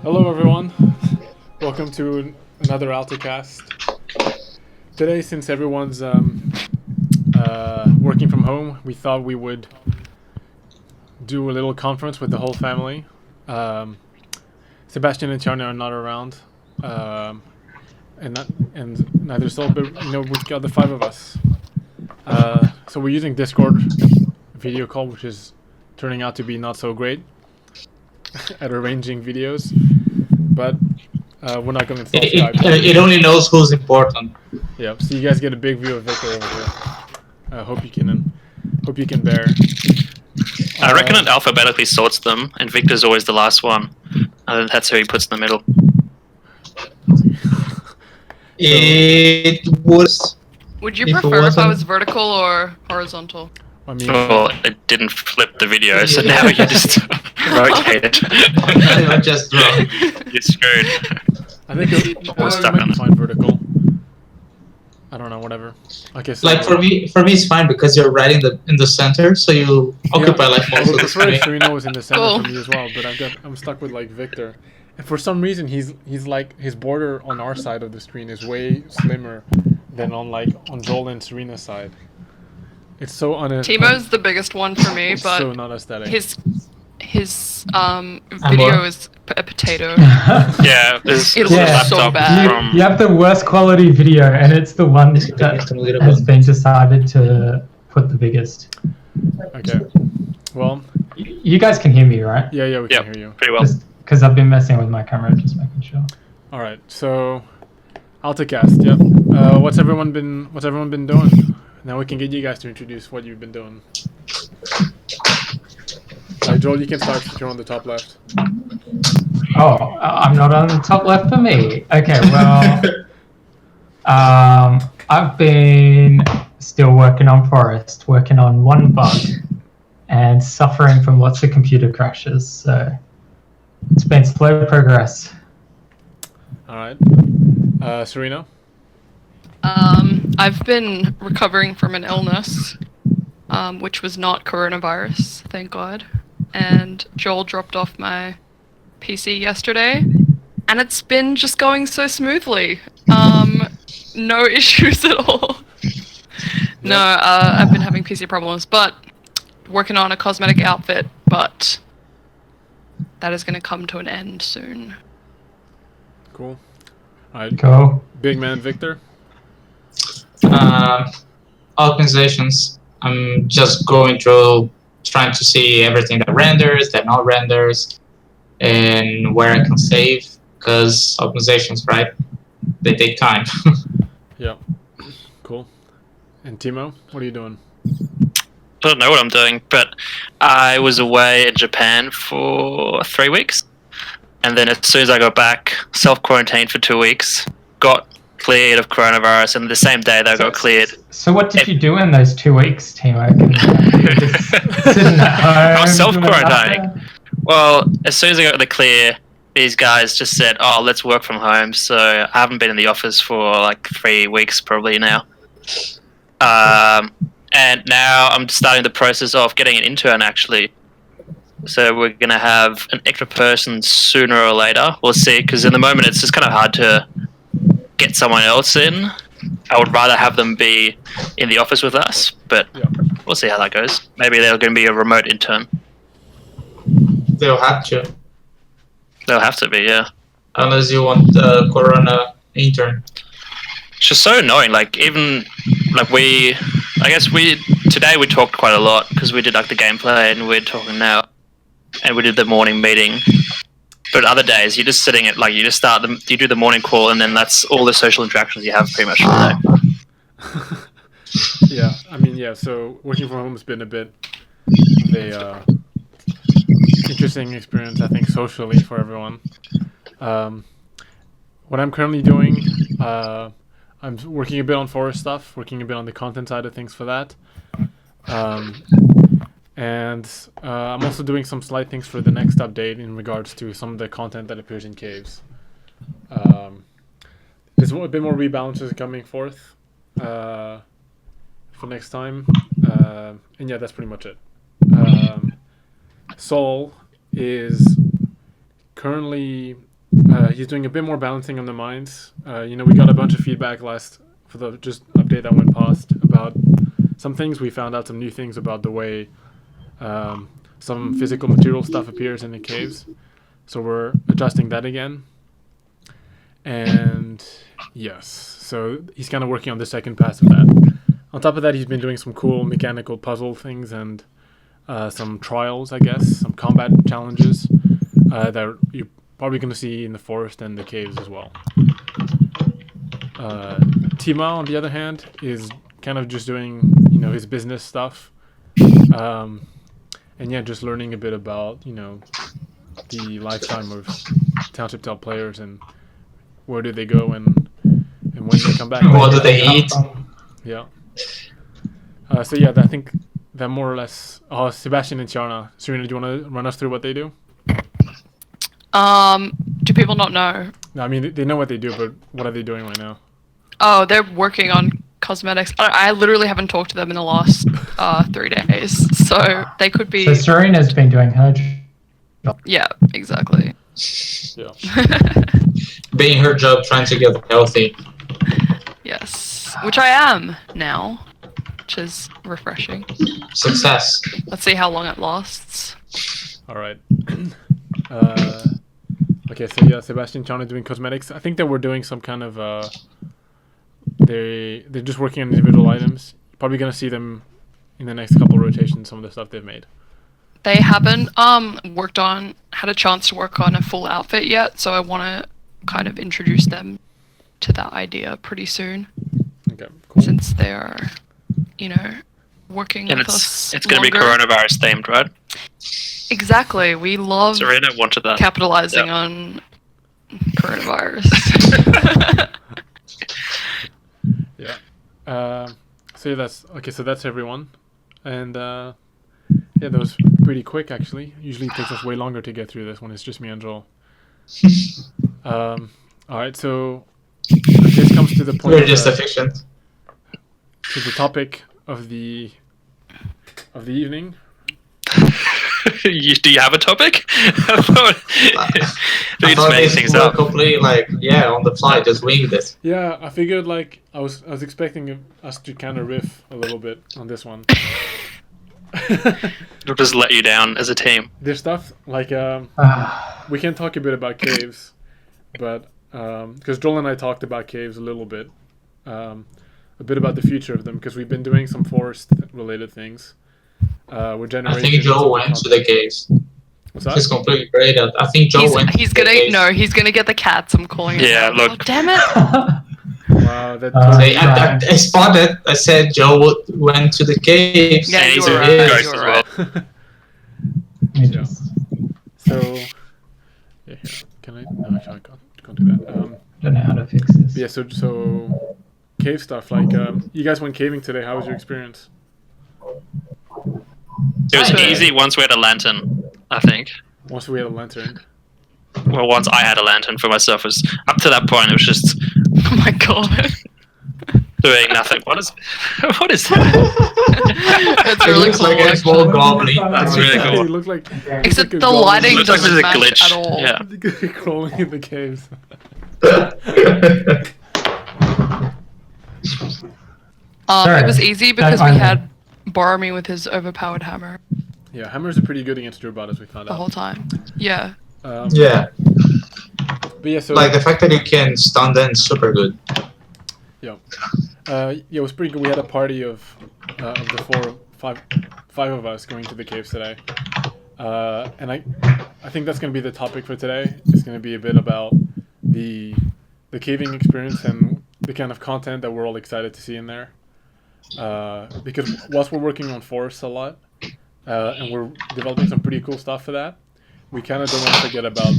Hello, everyone. Welcome to another Altacast. Today, since everyone's working from home, we thought we would do a little conference with the whole family. Sebastian and Tiana are not around, and neither so. But we've got the five of us. So we're using Discord video call, which is turning out to be not so great at arranging videos, but we're not going to install Skype. It only knows who's important. Yeah, so you guys get a big view of Victor over here. I hope you can bear. I reckon it alphabetically sorts them, and Victor's always the last one. And that's who he puts in the middle. It was. Would you prefer if I was vertical or horizontal? I mean, Well, it didn't flip the video, so now you just rotate it. I just wrong. You're screwed. I think it might be fine vertical. I don't know, whatever. Okay, so Like for me, it's fine because you're right in the center, so you occupy like most of the screen. Serena was in the center Cool. for me as well, but I'm stuck with like Victor, and for some reason he's like his border on our side of the screen is way slimmer than on Joel and Serena's side. It's so Timo's the biggest one for me, but so not aesthetic. his video is a potato. Yeah, there's It a looks so laptop bad. from... You have the worst quality video, and it's the one that has been decided to put the biggest. Okay, well, You guys can hear me, right? yeah, we Yeah, can hear you. pretty well. Because I've been messing with my camera, just making sure. All right, so Altacast. Yep. What's everyone been doing? Now we can get you guys to introduce what you've been doing. Joel, you can start if you're on the top left. Oh, I'm not on the top left for me. Okay, well, I've been still working on Forest, working on one bug, and suffering from lots of computer crashes. So it's been slow progress. All right, Serena. I've been recovering from an illness, which was not coronavirus, thank God. And Joel dropped off my PC yesterday, and it's been just going so smoothly. No issues at all. No, I've been having PC problems, but working on a cosmetic outfit, but that is going to come to an end soon. Cool. All right, Go. big man Victor. Organizations. I'm just going through trying to see everything that renders, that not renders, and where I can save, because optimizations, right? They take time. Yeah. Cool. And Timo, what are you doing? I don't know what I'm doing, but I was away in Japan for 3 weeks. And then as soon as I got back, self-quarantined for 2 weeks, got cleared of coronavirus, and the same day they got cleared. So what did you do in those 2 weeks, Timo? Just sitting at home. I was self-quarantining. doing nothing? Well, as soon as I got the clear, these guys just said, "Oh, let's work from home." So I haven't been in the office for like 3 weeks probably now. And now I'm starting the process of getting an intern actually. So we're gonna have an extra person sooner or later. We'll see, because in the moment it's just kind of hard to get someone else in. I would rather have them be in the office with us, but Yeah. we'll see how that goes. Maybe they're going to be a remote intern. They'll have to, They'll have to be, yeah. unless you want a Corona intern. It's just so annoying. Like, even like today we talked quite a lot because we did like the gameplay and we're talking now, and we did the morning meeting. But other days you're just sitting at you do the morning call, and then that's all the social interactions you have pretty much for the day. Yeah, I mean, yeah. So working from home has been a bit of a interesting experience, I think, socially for everyone. What I'm currently doing, I'm working a bit on Forest stuff, working a bit on the content side of things for that. And I'm also doing some slight things for the next update in regards to some of the content that appears in caves. There's a bit more rebalances coming forth for next time. And yeah, that's pretty much it. Sol is currently he's doing a bit more balancing on the mines. You know, we got a bunch of feedback for the just update that went past about some things. We found out some new things about the way some physical material stuff appears in the caves. So we're adjusting that again. And yes, so he's kind of working on the second pass of that. On top of that, he's been doing some cool mechanical puzzle things and some trials, I guess, some combat challenges that you're probably going to see in the forest and the caves as well. Tima, on the other hand, is kind of just doing, you know, his business stuff. And yeah, just learning a bit about, you know, the lifetime of Township Tale players and where do they go and when they come back. What do they eat? Yeah. So yeah, I think that more or less. Oh, Sebastian and Tiana. Serena, do you want to run us through what they do? Do people not know? No, I mean they know what they do, but what are they doing right now? Oh, they're working on cosmetics. I literally haven't talked to them in the last 3 days, so they could be. So Serena's been doing her job. Yeah, exactly. Yeah. Being her job, trying to get healthy. Yes, which I am now, which is refreshing. Success. Let's see how long it lasts. All right. Okay, so yeah, Sebastian and Tiana doing cosmetics. I think that we're doing some kind of. They're just working on individual items. Probably gonna see them in the next couple of rotations. Some of the stuff they've made. They haven't had a chance to work on a full outfit yet, so I want to kind of introduce them to that idea pretty soon. Okay, cool. Since they are, you know, working And with us. it's going to be longer. coronavirus themed, right? Exactly. We love Serena wanted that. capitalizing Yeah. on coronavirus. Yeah. So yeah, that's okay. So that's everyone, and yeah, that was pretty quick actually. Usually it takes us way longer to get through this when it's just me and Joel. All right, so this comes to the point. We're just efficient. To the topic of the evening. Do you have a topic? I thought I you just thought made this things were up. completely on the fly, just wing this. Yeah, I figured like I was expecting us to kind of riff a little bit on this one. It'll just let you down as a team. There's stuff like we can talk a bit about caves, but because Joel and I talked about caves a little bit, a bit about the future of them because we've been doing some forest-related things. With I generations. think Joe went to the caves. What's that? He's completely great at. I think Joe went. He's to the gonna caves. he's gonna get the cats. I'm calling it. Yeah, now. look. Oh, damn it! Wow, that I spotted. I said Joe went to the caves. Yeah, And you he's were a right. ghost You as were well. right. Yeah. So yeah, here. Can I? No, actually, I can't do that. Don't know how to fix this. Yeah, so cave stuff. Like, you guys went caving today. How was your experience? It was Okay. easy once we had a lantern, I think. Once we had a lantern. Well, once I had a lantern for myself, was up to that point it was just Oh my god. doing nothing. What is that? It's It really looks cool. like a small goblin. That's really It cool. looked like Except like a the goblin. lighting Looks like doesn't there's a match glitch. at all. Yeah. crawling in the caves. It was easy because Don't we mind had Boromir with his overpowered hammer Yeah, hammers are pretty good against your bot, as we found the out. whole time. Yeah. Yeah, But yeah, so like the fact that you can stun them is super good. yeah, it was pretty good. We had a party of the five of us going to the caves today, and I think that's going to be the topic for today. It's going to be a bit about the caving experience and the kind of content that we're all excited to see in there. Because whilst we're working on forests a lot, and we're developing some pretty cool stuff for that, we kind of don't want to forget about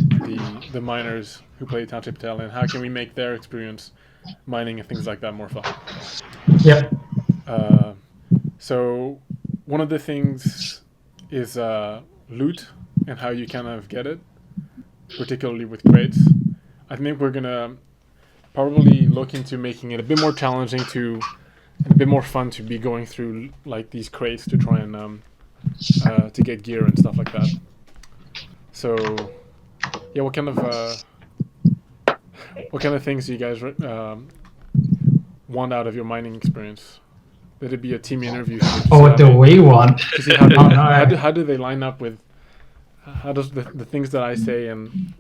the miners who play Township Tale and how can we make their experience mining and things like that more fun. Yep. So one of the things is loot and how you kind of get it, particularly with crates. I think we're gonna probably look into making it a bit more challenging and a bit more fun to be going through like these crates to try and to get gear and stuff like that. So yeah, what kind of what kind of things do you guys want out of your mining experience? Let it be a team interview. Oh, what do we want? To see how, Oh, no. how do they line up with? How does the things that I say and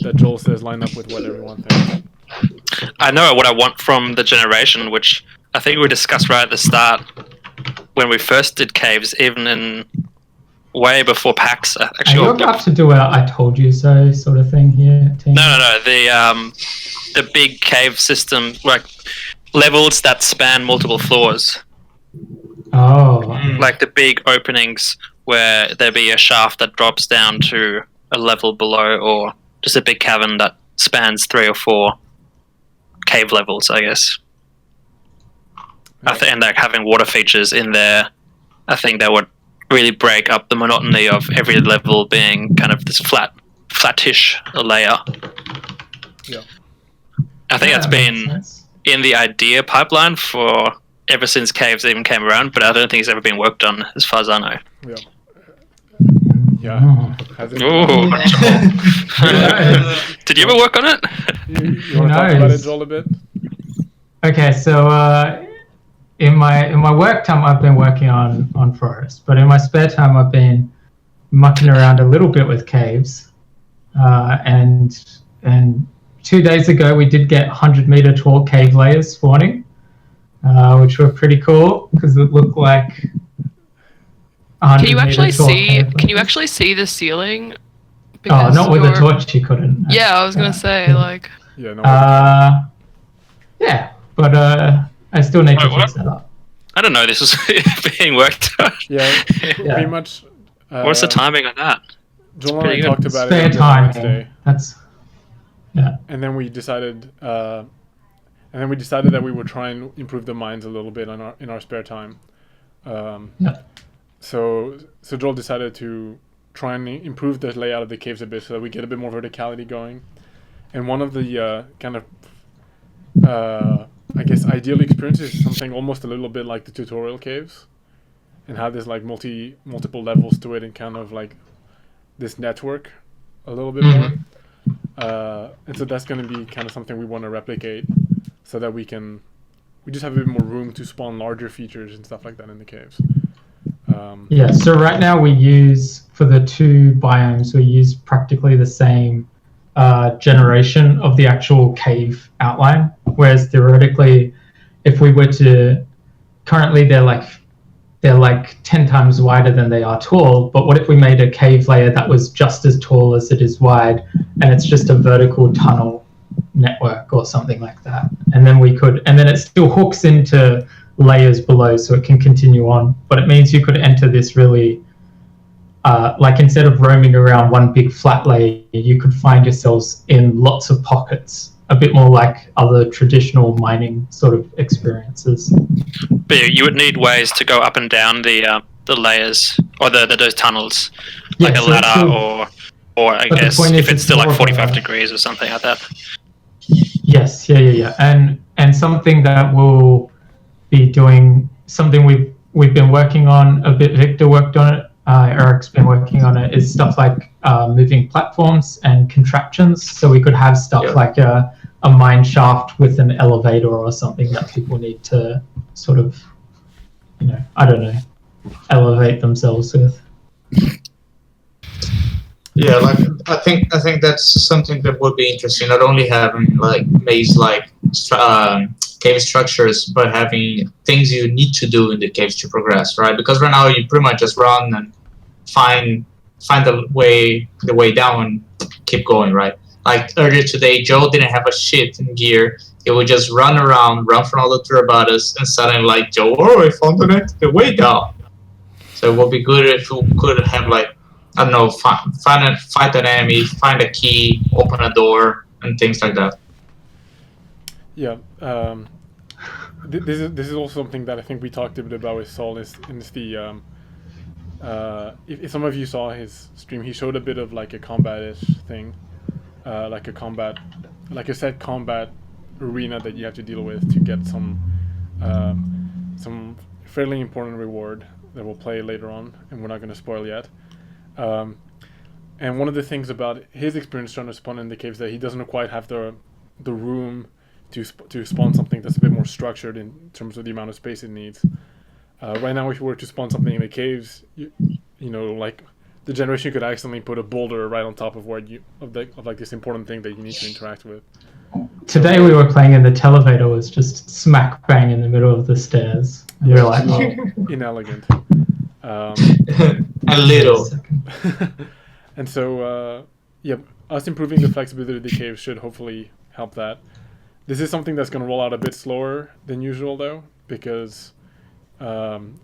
that Joel says line up with what everyone thinks? I know what I want from the generation, which I think we discussed right at the start when we first did caves, even in way before PAX. Are you about to do a "I told you so" sort of thing here, team? No. The big cave system, like levels that span multiple floors. Oh, Like the big openings where there be a shaft that drops down to a level below, or just a big cavern that spans 3 or 4 cave levels, I guess. And like having water features in there, I think that would really break up the monotony of every level being kind of this flattish layer. Yeah. I think that's that been makes sense. in the idea pipeline for ever since caves even came around, but I don't think it's ever been worked on as far as I know. Yeah. Yeah. Has it? Ooh. Did you ever work on it? You want to talk about it, Joel, a bit? Okay, so in my work time, I've been working on forest, but in my spare time, I've been mucking around a little bit with caves. And 2 days ago, we did get 100-meter tall cave layers spawning, which were pretty cool because it looked like. Can you actually see? Can you actually see the ceiling? Oh, not with a torch, you couldn't. Yeah, I was gonna say like. Yeah. No. Yeah, but I still need to fix that up. I don't know this was being worked on. Yeah. Pretty much. What's the timing on that? Joel and I pretty talked about Spare it on time. Wednesday, That's and then we decided. That we would try and improve the mines a little bit in our spare time. So Joel decided to try and improve the layout of the caves a bit so that we get a bit more verticality going. And one of the kind of, I guess, ideal experiences is something almost a little bit like the tutorial caves, and have this like multiple levels to it and kind of like this network a little bit more. And so that's going to be kind of something we want to replicate so that we just have a bit more room to spawn larger features and stuff like that in the caves. So right now we use, for the 2 biomes, we use practically the same generation of the actual cave outline, whereas theoretically, if we were to, currently they're like 10 times wider than they are tall, but what if we made a cave layer that was just as tall as it is wide, and it's just a vertical tunnel network or something like that, and then it still hooks into layers below so it can continue on, but it means you could enter this really like instead of roaming around one big flat layer, you could find yourselves in lots of pockets, a bit more like other traditional mining sort of experiences. But you would need ways to go up and down the layers or those tunnels, like a ladder or I guess if it's still like 45 degrees or something like that. Yes, yeah, and something that we'll be doing, something we've been working on a bit. Victor worked on it. Eric's been working on it. Is stuff like moving platforms and contraptions. So we could have stuff like a mine shaft with an elevator or something that people need to sort of, I don't know, elevate themselves with. Yeah, like I think that's something that would be interesting. Not only having like maze-like cave structures, but having things you need to do in the caves to progress, right? Because right now you pretty much just run and find the way down and keep going, right? Like earlier today, Joe didn't have a shit in gear. He would just run around, run from all the turbatas, and suddenly like, Joe, I found the way down. So it would be good if you could have like, I don't know, fight an enemy, find a key, open a door, and things like that. Yeah. This is also something that I think we talked a bit about with Saul. If some of you saw his stream, he showed a bit of like a combat-ish thing, like a set combat arena that you have to deal with to get some fairly important reward that we'll play later on, and we're not going to spoil yet. And one of the things about his experience trying to spawn in the caves that he doesn't quite have the the room to spawn something that's a bit more structured in terms of the amount of space it needs. Right now, if you were to spawn something in the caves, you know, like the generation could accidentally put a boulder right on top of like this important thing that you need to interact with. Today we were playing and the televator was just smack bang in the middle of the stairs. And we were like, inelegant. A little. And so, us improving the flexibility of the caves should hopefully help that. This is something that's going to roll out a bit slower than usual, though, because, again,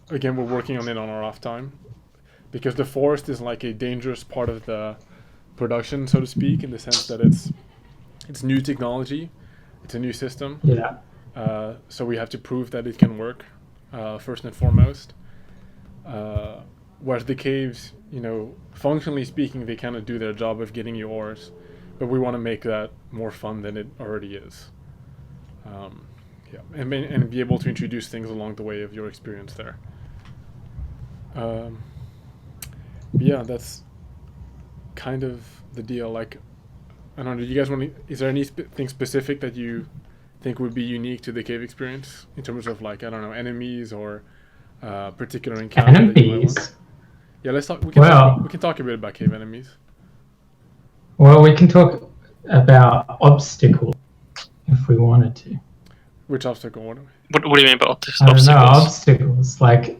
we're working on it on our off time. Because the forest is like a dangerous part of the production, so to speak, in the sense that it's new technology, it's a new system. yeah. So we have to prove that it can work, first and foremost. Whereas the caves, you know, functionally speaking, they kind of do their job of getting you ores, but we want to make that more fun than it already is. And be able to introduce things along the way of your experience there. Yeah, that's kind of the deal. Like, I don't know, do you guys want to, is there anything specific that you think would be unique to the cave experience in terms of, like, I don't know, enemies or particular encounter that you might Enemies? want? Yeah, let's talk. We can talk a bit about cave enemies. Well, we can talk about obstacles if we wanted to. Which obstacle? What do you mean by I don't know, obstacles, like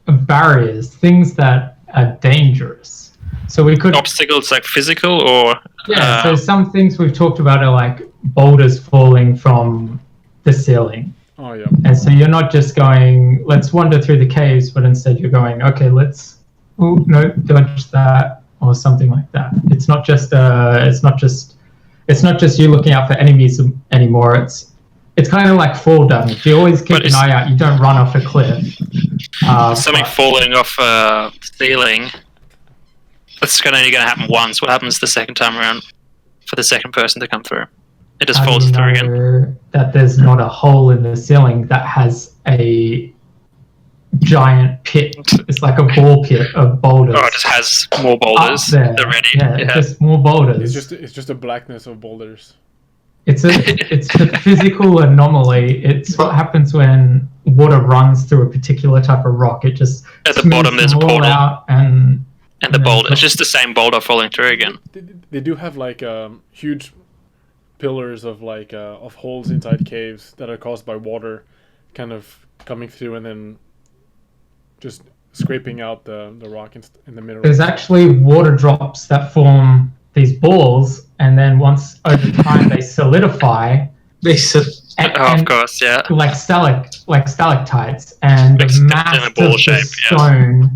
barriers, things that are dangerous. So we could... Obstacles like physical or... Yeah, so some things we've talked about are like boulders falling from the ceiling. Oh, yeah. And so you're not just going, let's wander through the caves, but instead you're going, okay, let's, oh, no, dodge that, or something like that. It's not just you looking out for enemies anymore. It's kind of like fall damage. You always keep an eye out. You don't run off a cliff. Something falling off a ceiling. That's only going to happen once. What happens the second time around for the second person to come through? It just falls through again. That there's not a hole in the ceiling that has a giant pit. It's like a ball pit of boulders. Oh, it just has more boulders already. Yeah, just more boulders. It's just a blackness of boulders. It's a physical anomaly. It's what happens when water runs through a particular type of rock. It just at the bottom there's a portal out and the boulder. It's just the same boulder falling through again. They do have like huge pillars of like of holes inside caves that are caused by water, kind of coming through and then just scraping out the rock in the middle. There's actually water drops that form these balls, and then once over time they solidify. Of course, yeah. Like stalactites, and like the mass of the stone,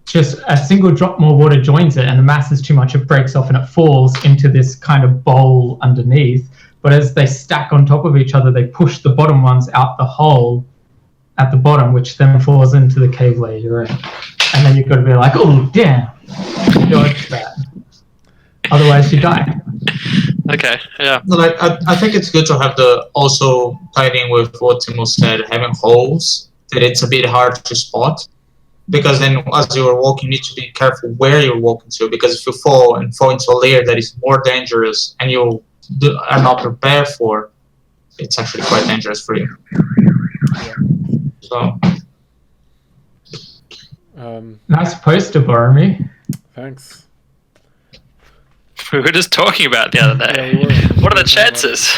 just a single drop more water joins it, and the mass is too much, it breaks off and it falls into this kind of bowl underneath. But as they stack on top of each other, they push the bottom ones out the hole at the bottom, which then falls into the cave layer you're in. And then you've got to be like, oh damn, dodge that. Otherwise you die. Okay, yeah. Like, I think it's good to have also tied in with what Timo said, having holes that it's a bit hard to spot. Because then as you're walking, you need to be careful where you're walking to. Because if you fall into a layer that is more dangerous and you are not prepared for, it's actually quite dangerous for you. So. Nice poster, Boromir. Thanks. We were just talking about it the other day. Yeah, what are the chances?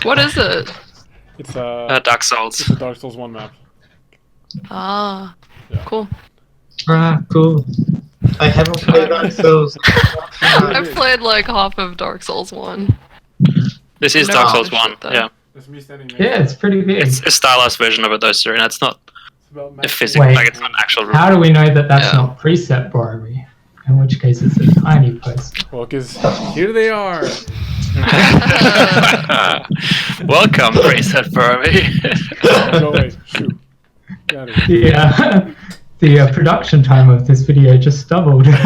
What is it? It's Dark Souls. It's a Dark Souls 1 map. Ah, Yeah. cool. Ah, cool. I haven't played Dark Souls. I've played like half of Dark Souls 1. This is No, Dark Souls shit, 1, though. yeah. That's me standing next Yeah, it's pretty big. It's a stylized version of it, though, sir, and it's not It's about a matching- physical, Wait. like it's not an actual room. How do we know that that's Yeah. not preset, Boromir? In which case it's a tiny poster. Well, because here they are. Welcome, preset for me. No way. Shoot. Got it. Yeah, the production time of this video just doubled. Yeah.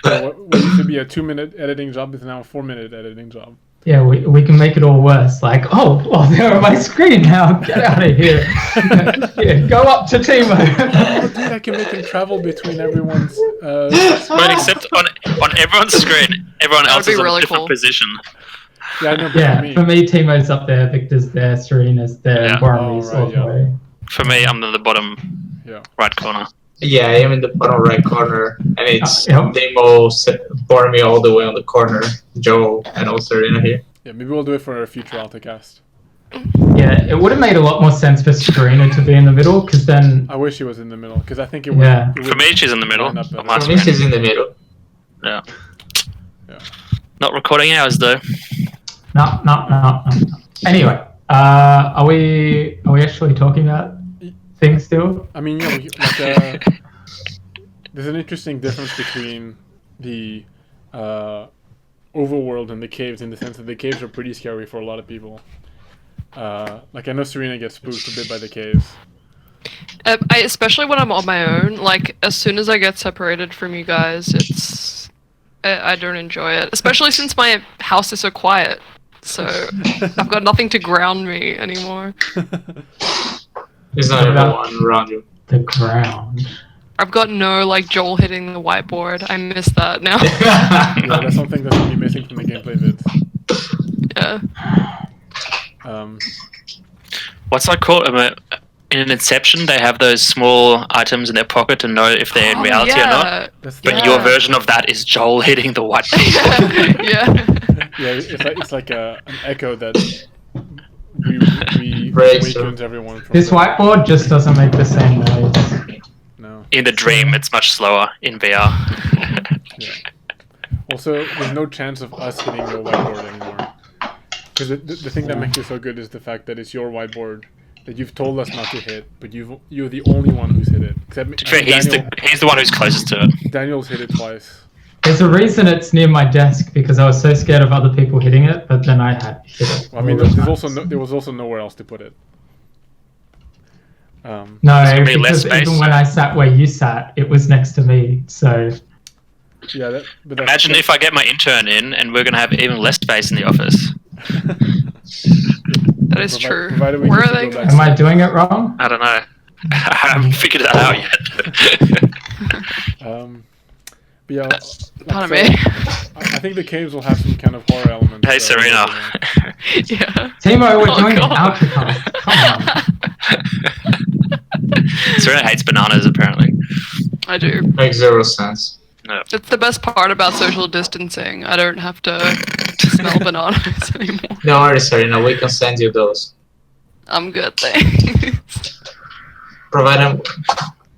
What used to be a 2-minute editing job is now a 4-minute editing job. Yeah, we can make it all worse. Like, oh, they're on my screen now. Get out of here. Yeah, go up to Timo. Oh, dude, I can make him travel between everyone's. But except on everyone's screen, everyone That would else be is in really a different cool. position. Yeah, I know. Yeah, for me, Timo's up there, Victor's there, Serena's there, Yeah. Boromir's Oh, right, all the yeah. way. For me, I'm in the bottom Yeah. right corner. Yeah, I am in the bottom right corner, and it's Yep. Demo brought me all the way on the corner. Joe and also Serena here. Yeah, maybe we'll do it for a future Altacast. Yeah, it would have made a lot more sense for Serena to be in the middle, because then, I wish she was in the middle, because I think it would. Yeah. It would For me, she's in the middle. line up of better. my For me, screen. she's in the middle. Yeah. Yeah. Not recording hours though. no. Anyway, are we actually talking about things still? I mean, there's an interesting difference between the overworld and the caves, in the sense that the caves are pretty scary for a lot of people. Like, I know Serena gets spooked a bit by the caves. Especially when I'm on my own. Like, as soon as I get separated from you guys, I don't enjoy it. Especially since my house is so quiet. So I've got nothing to ground me anymore. There's not everyone around you. The ground. I've got no, like, Joel hitting the whiteboard. I miss that now. Yeah, that's something that's gonna be missing from the gameplay vids. Yeah. What's that called? In an Inception, they have those small items in their pocket to know if they're in Oh, reality or not. yeah. That's But Yeah. your version of that is Joel hitting the whiteboard. Yeah. Yeah, it's like an echo that we Breaks awakens everyone from This the- whiteboard just doesn't make the same noise. No. In the dream, it's much slower in VR. Yeah. Also, there's no chance of us hitting your whiteboard anymore. Because the thing that makes it so good is the fact that it's your whiteboard that you've told us not to hit, but you're the only one who's hit it. Except To be fair, he's the one who's closest to it. Daniel's hit it twice. There's a reason it's near my desk, because I was so scared of other people hitting it, but then I had hit it. Well, I mean, all the there time. was also nowhere else to put it. There's No, gonna be less because even space. when I sat where you sat, it was next to me, so... Yeah, but that's, Imagine if I get my intern in and we're going to have even less space in the office. That is true. provided we Where can are they? go back. Am I doing it wrong? I don't know. I haven't figured that out yet. But yeah, Pardon so, me. I think the caves will have some kind of horror element. Hey, Serena. Yeah. Timo, we're Oh, doing an God. Altacast. Come on. Serena hates bananas, apparently. I do. Makes zero sense. No. It's the best part about social distancing. I don't have to smell bananas anymore. Don't worry, Serena, we can send you those. I'm good, thanks. Provided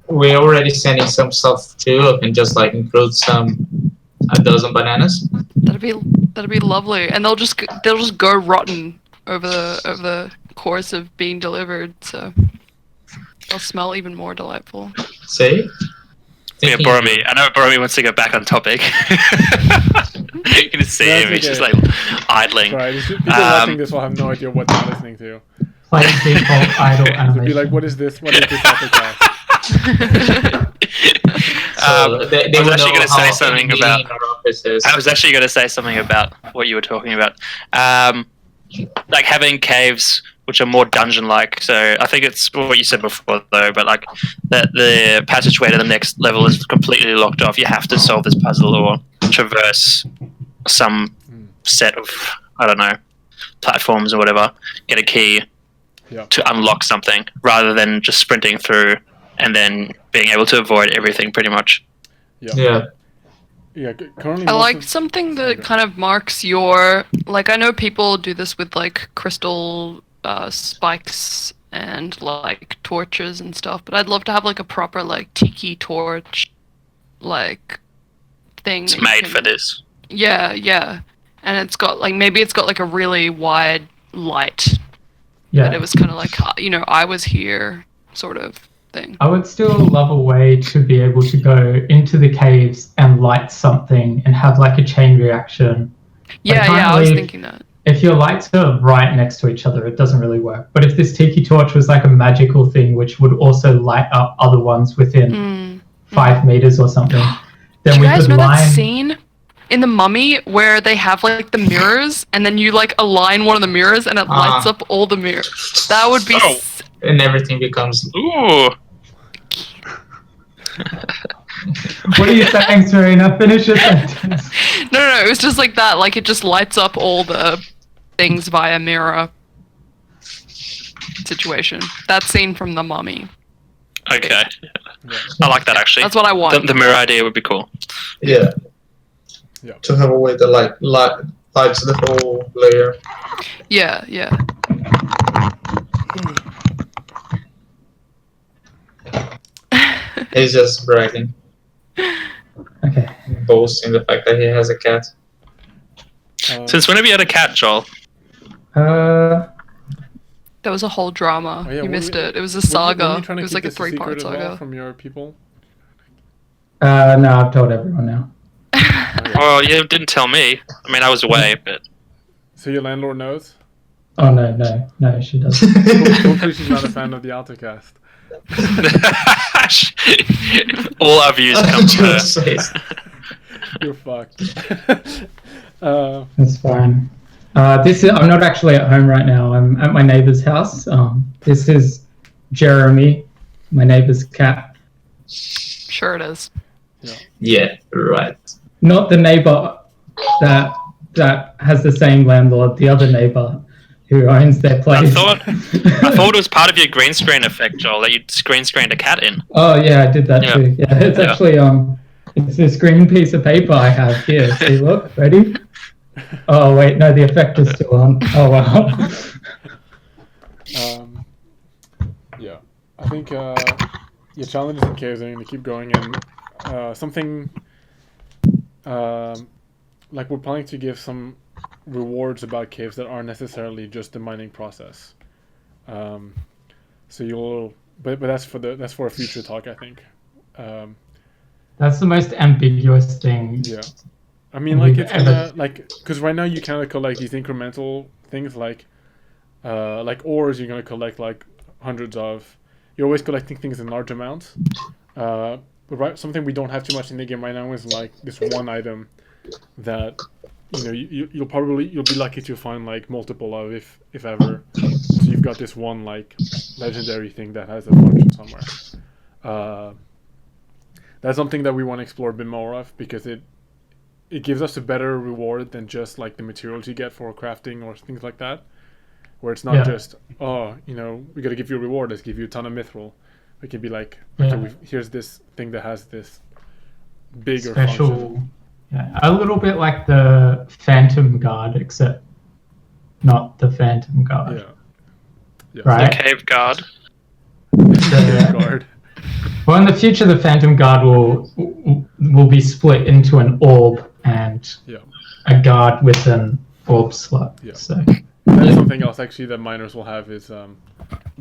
we're already sending some stuff too, I can just like include a dozen bananas. That'd be lovely, and they'll just go rotten over the course of being delivered. So they'll smell even more delightful. See? Yeah, Boromir. I know Boromir wants to go back on topic. You can see That's him, he's just okay. like idling. Sorry, people watching this will have no idea what they're listening to. Play default idle They'll animation. be like, "What is this? What is this Altacast?" They I was will actually know going to how say any something meeting about. in our office is. I was actually going to say something about what you were talking about. Like having caves which are more dungeon-like. So I think it's what you said before, though. But like the passageway to the next level is completely locked off. You have to solve this puzzle or traverse some set of platforms or whatever. Get a key to unlock something rather than just sprinting through and then being able to avoid everything pretty much. Yeah. Yeah, currently. I most like of- something that kind of marks your, like, I know people do this with like crystal spikes and like torches and stuff, but I'd love to have like a proper like tiki torch like thing. It's that you made can- for this. Yeah. And it's got like, maybe it's got like a really wide light. Yeah. But it was kind of like, I was here sort of thing. I would still love a way to be able to go into the caves and light something and have like a chain reaction. Yeah, can't I was leave- thinking that. If your lights are right next to each other, it doesn't really work. But if this tiki torch was like a magical thing which would also light up other ones within 5 meters or something, then Do we you guys could know line... that scene in the Mummy where they have like the mirrors, and then you like align one of the mirrors, and it lights up all the mirrors. That would be. And everything becomes. Ooh. What are you saying, Serena? Finish your sentence. No, it was just like that. Like it just lights up all the things via mirror situation. That scene from the Mummy. Okay. I like that actually. That's what I want. The mirror idea would be cool. Yeah. Yeah. To have a way that lights the whole layer. Yeah. He's just bragging. Okay. Boasting the fact that he has a cat. Since when have you had a cat, Joel? There was a whole drama. Oh, yeah, you missed it. It was a Were saga. you trying to It was keep like a this secret 3-part as well saga. from your people? No, I've told everyone now. Okay. Oh, you didn't tell me. I mean, I was away, but. So your landlord knows? Oh no, she doesn't. Hopefully she's not a fan of the Altacast. All our views come from her. You're fucked. That's fine. I'm not actually at home right now. I'm at my neighbor's house. This is Jeremy, my neighbor's cat. Sure it is. Yeah, right. Not the neighbor that has the same landlord. The other neighbor who owns their place. I thought it was part of your green screen effect, Joel, that you green screened a cat in. Oh yeah, I did that too. Yeah, it's actually it's this green piece of paper I have here. See, look, ready? Oh wait, no, the effect is still on. Oh wow. Yeah, I think your challenges in caves are going to keep going, and something like we're planning to give some rewards about caves that aren't necessarily just the mining process. So you'll, but that's for a future talk, I think. That's the most ambiguous thing. Yeah. I mean, like, it's gonna, like, because right now you kind of collect these incremental things, like ores you're gonna collect, like, hundreds of. You're always collecting things in large amounts. But something we don't have too much in the game right now is, like, this one item that, you know, you'll be lucky to find, like, multiple of, if ever. So you've got this one, like, legendary thing that has a function somewhere. That's something that we want to explore a bit more of, because it gives us a better reward than just like the materials you get for crafting or things like that, where it's not just, oh, you know, we got to give you a reward, let's give you a ton of mithril. It can be like, okay, here's this thing that has this bigger special function. Yeah, a little bit like the Phantom Guard, except not the Phantom Guard. Yeah. Right? The cave guard. Cave guard. Well, in the future, the Phantom Guard will be split into an orb and a guard with an orb slot. Yeah. So that's something else actually that miners will have is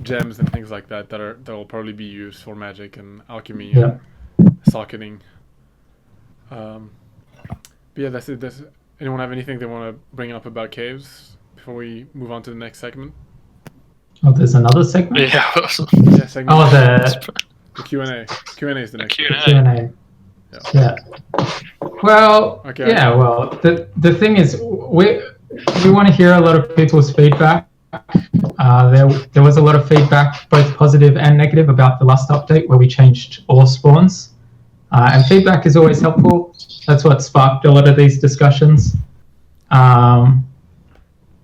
gems and things like that that will probably be used for magic and alchemy and socketing. But yeah, that's it. Anyone have anything they want to bring up about caves before we move on to the next segment? Oh, there's another segment? Yeah. Segment. Oh, the Q&A. Q&A is the next Q&A. Yeah. Well, well, the thing is, we want to hear a lot of people's feedback. There was a lot of feedback, both positive and negative, about the last update where we changed ore spawns. And feedback is always helpful. That's what sparked a lot of these discussions.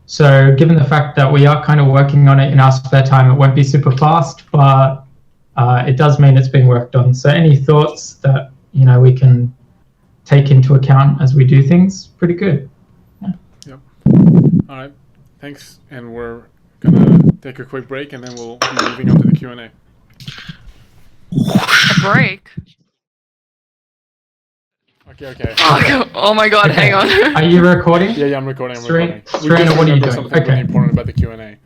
So given the fact that we are kind of working on it in our spare time, it won't be super fast, but it does mean it's being worked on. So any thoughts that, you know, we can take into account as we do things, pretty good. Yeah. Yep. All right. Thanks. And we're going to take a quick break, and then we'll be moving on to the Q&A. A break? Okay. Oh my god, hang on. Are you recording? Yeah, I'm recording. Serena, what are you doing? Something really important about the Q&A.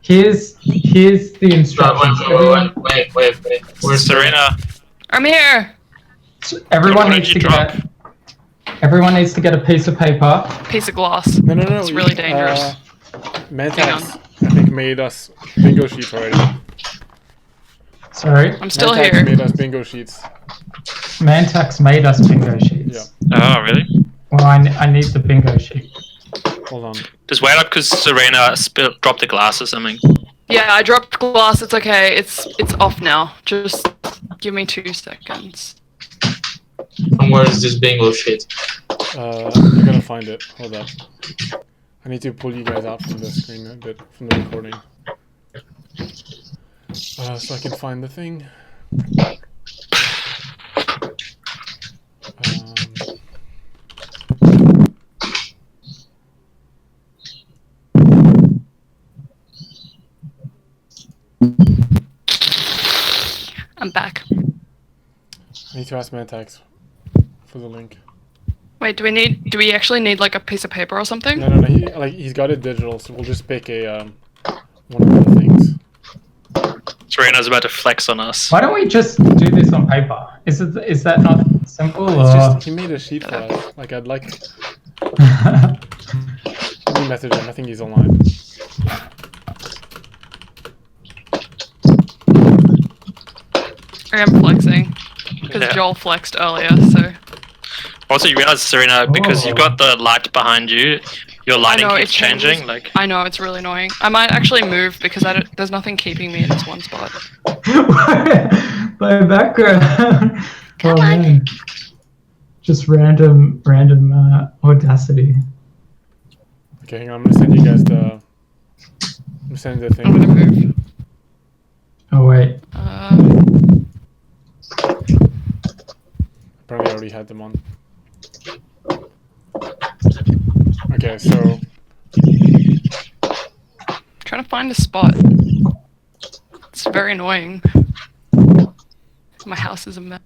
Here's the instructions. Wait. Where's Serena? I'm here. Everyone needs to get a piece of paper. Piece of glass. No. It's really dangerous. Mantax, I think, made us bingo sheets already. Sorry? I'm still Mantax here. made us bingo sheets. Mantax made us bingo sheets. Yeah. Oh, really? Well, I need the bingo sheet. Hold on. Just wait up because Serena dropped the glass or something. Yeah, I dropped glass. It's okay. It's off now. Just give me 2 seconds. And where is this bingo shit? I'm gonna find it. Hold up. I need to pull you guys out from the screen a bit, from the recording. So I can find the thing. I'm back. I need to ask Mantax for the link. Wait, do we actually need like a piece of paper or something? No. He's got it digital, so we'll just pick a one of the things. Serena's about to flex on us. Why don't we just do this on paper? Is that not simple? It's just he made a sheet for us. Like I'd like. Let me message him. I think he's online. I'm flexing because Joel flexed earlier, so. Also, you realize, Serena, because you've got the light behind you, your lighting keeps changing. Like I know, it's really annoying. I might actually move because there's nothing keeping me in this one spot. My background. Come on. Man. Just random audacity. Okay, hang on. I'm gonna send you guys the. I'm sending the thing. I'm gonna move. Oh wait. Apparently, I already had them on. Okay, so. Trying to find a spot. It's very annoying. My house is a mess.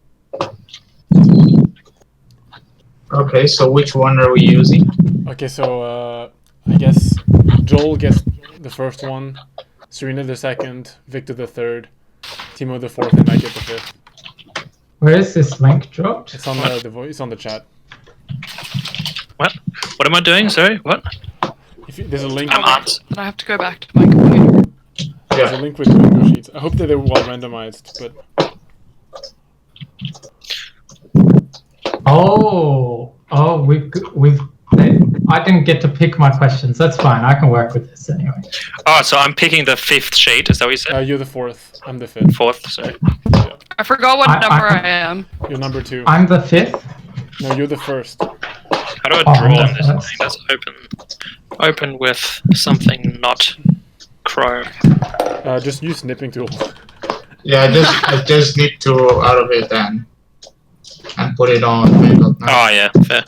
Okay, so which one are we using? Okay, so I guess Joel gets the first one, Serena the second, Victor the third, Timo the fourth, and I get the fifth. Where is this link dropped? It's on the voice. It's on the chat. what? What am I doing? Sorry, what? There's a link. I'm out. Then I have to go back to my computer. There's a link with bingo sheets. I hope that they're well randomized, but. I didn't get to pick my questions. That's fine. I can work with this anyway. Oh, so I'm picking the fifth sheet. Is that what you said? You're the fourth. I'm the fifth. Fourth. Sorry. Yeah. I forgot what number I am. You're number 2. I'm the fifth. No, you're the first. How do I draw this thing? That's open. Open with something not Chrome. Just use snipping tool. Yeah, I just need to out of it and put it on paper. Oh yeah, fair.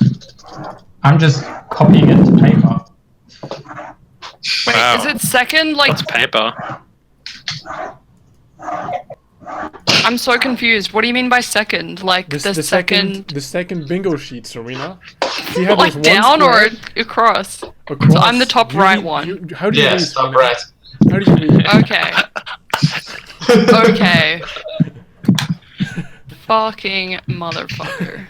I'm just copying it to paper. Wait, Wow. is it second? Like, What's paper? I'm so confused. What do you mean by second? Like the second The second bingo sheet, Serena. See how like there's down one or square across? across? So I'm the top You right read- one. How do you read, Yes, top Serena? right. How do you read? Okay. Okay. Fucking motherfucker.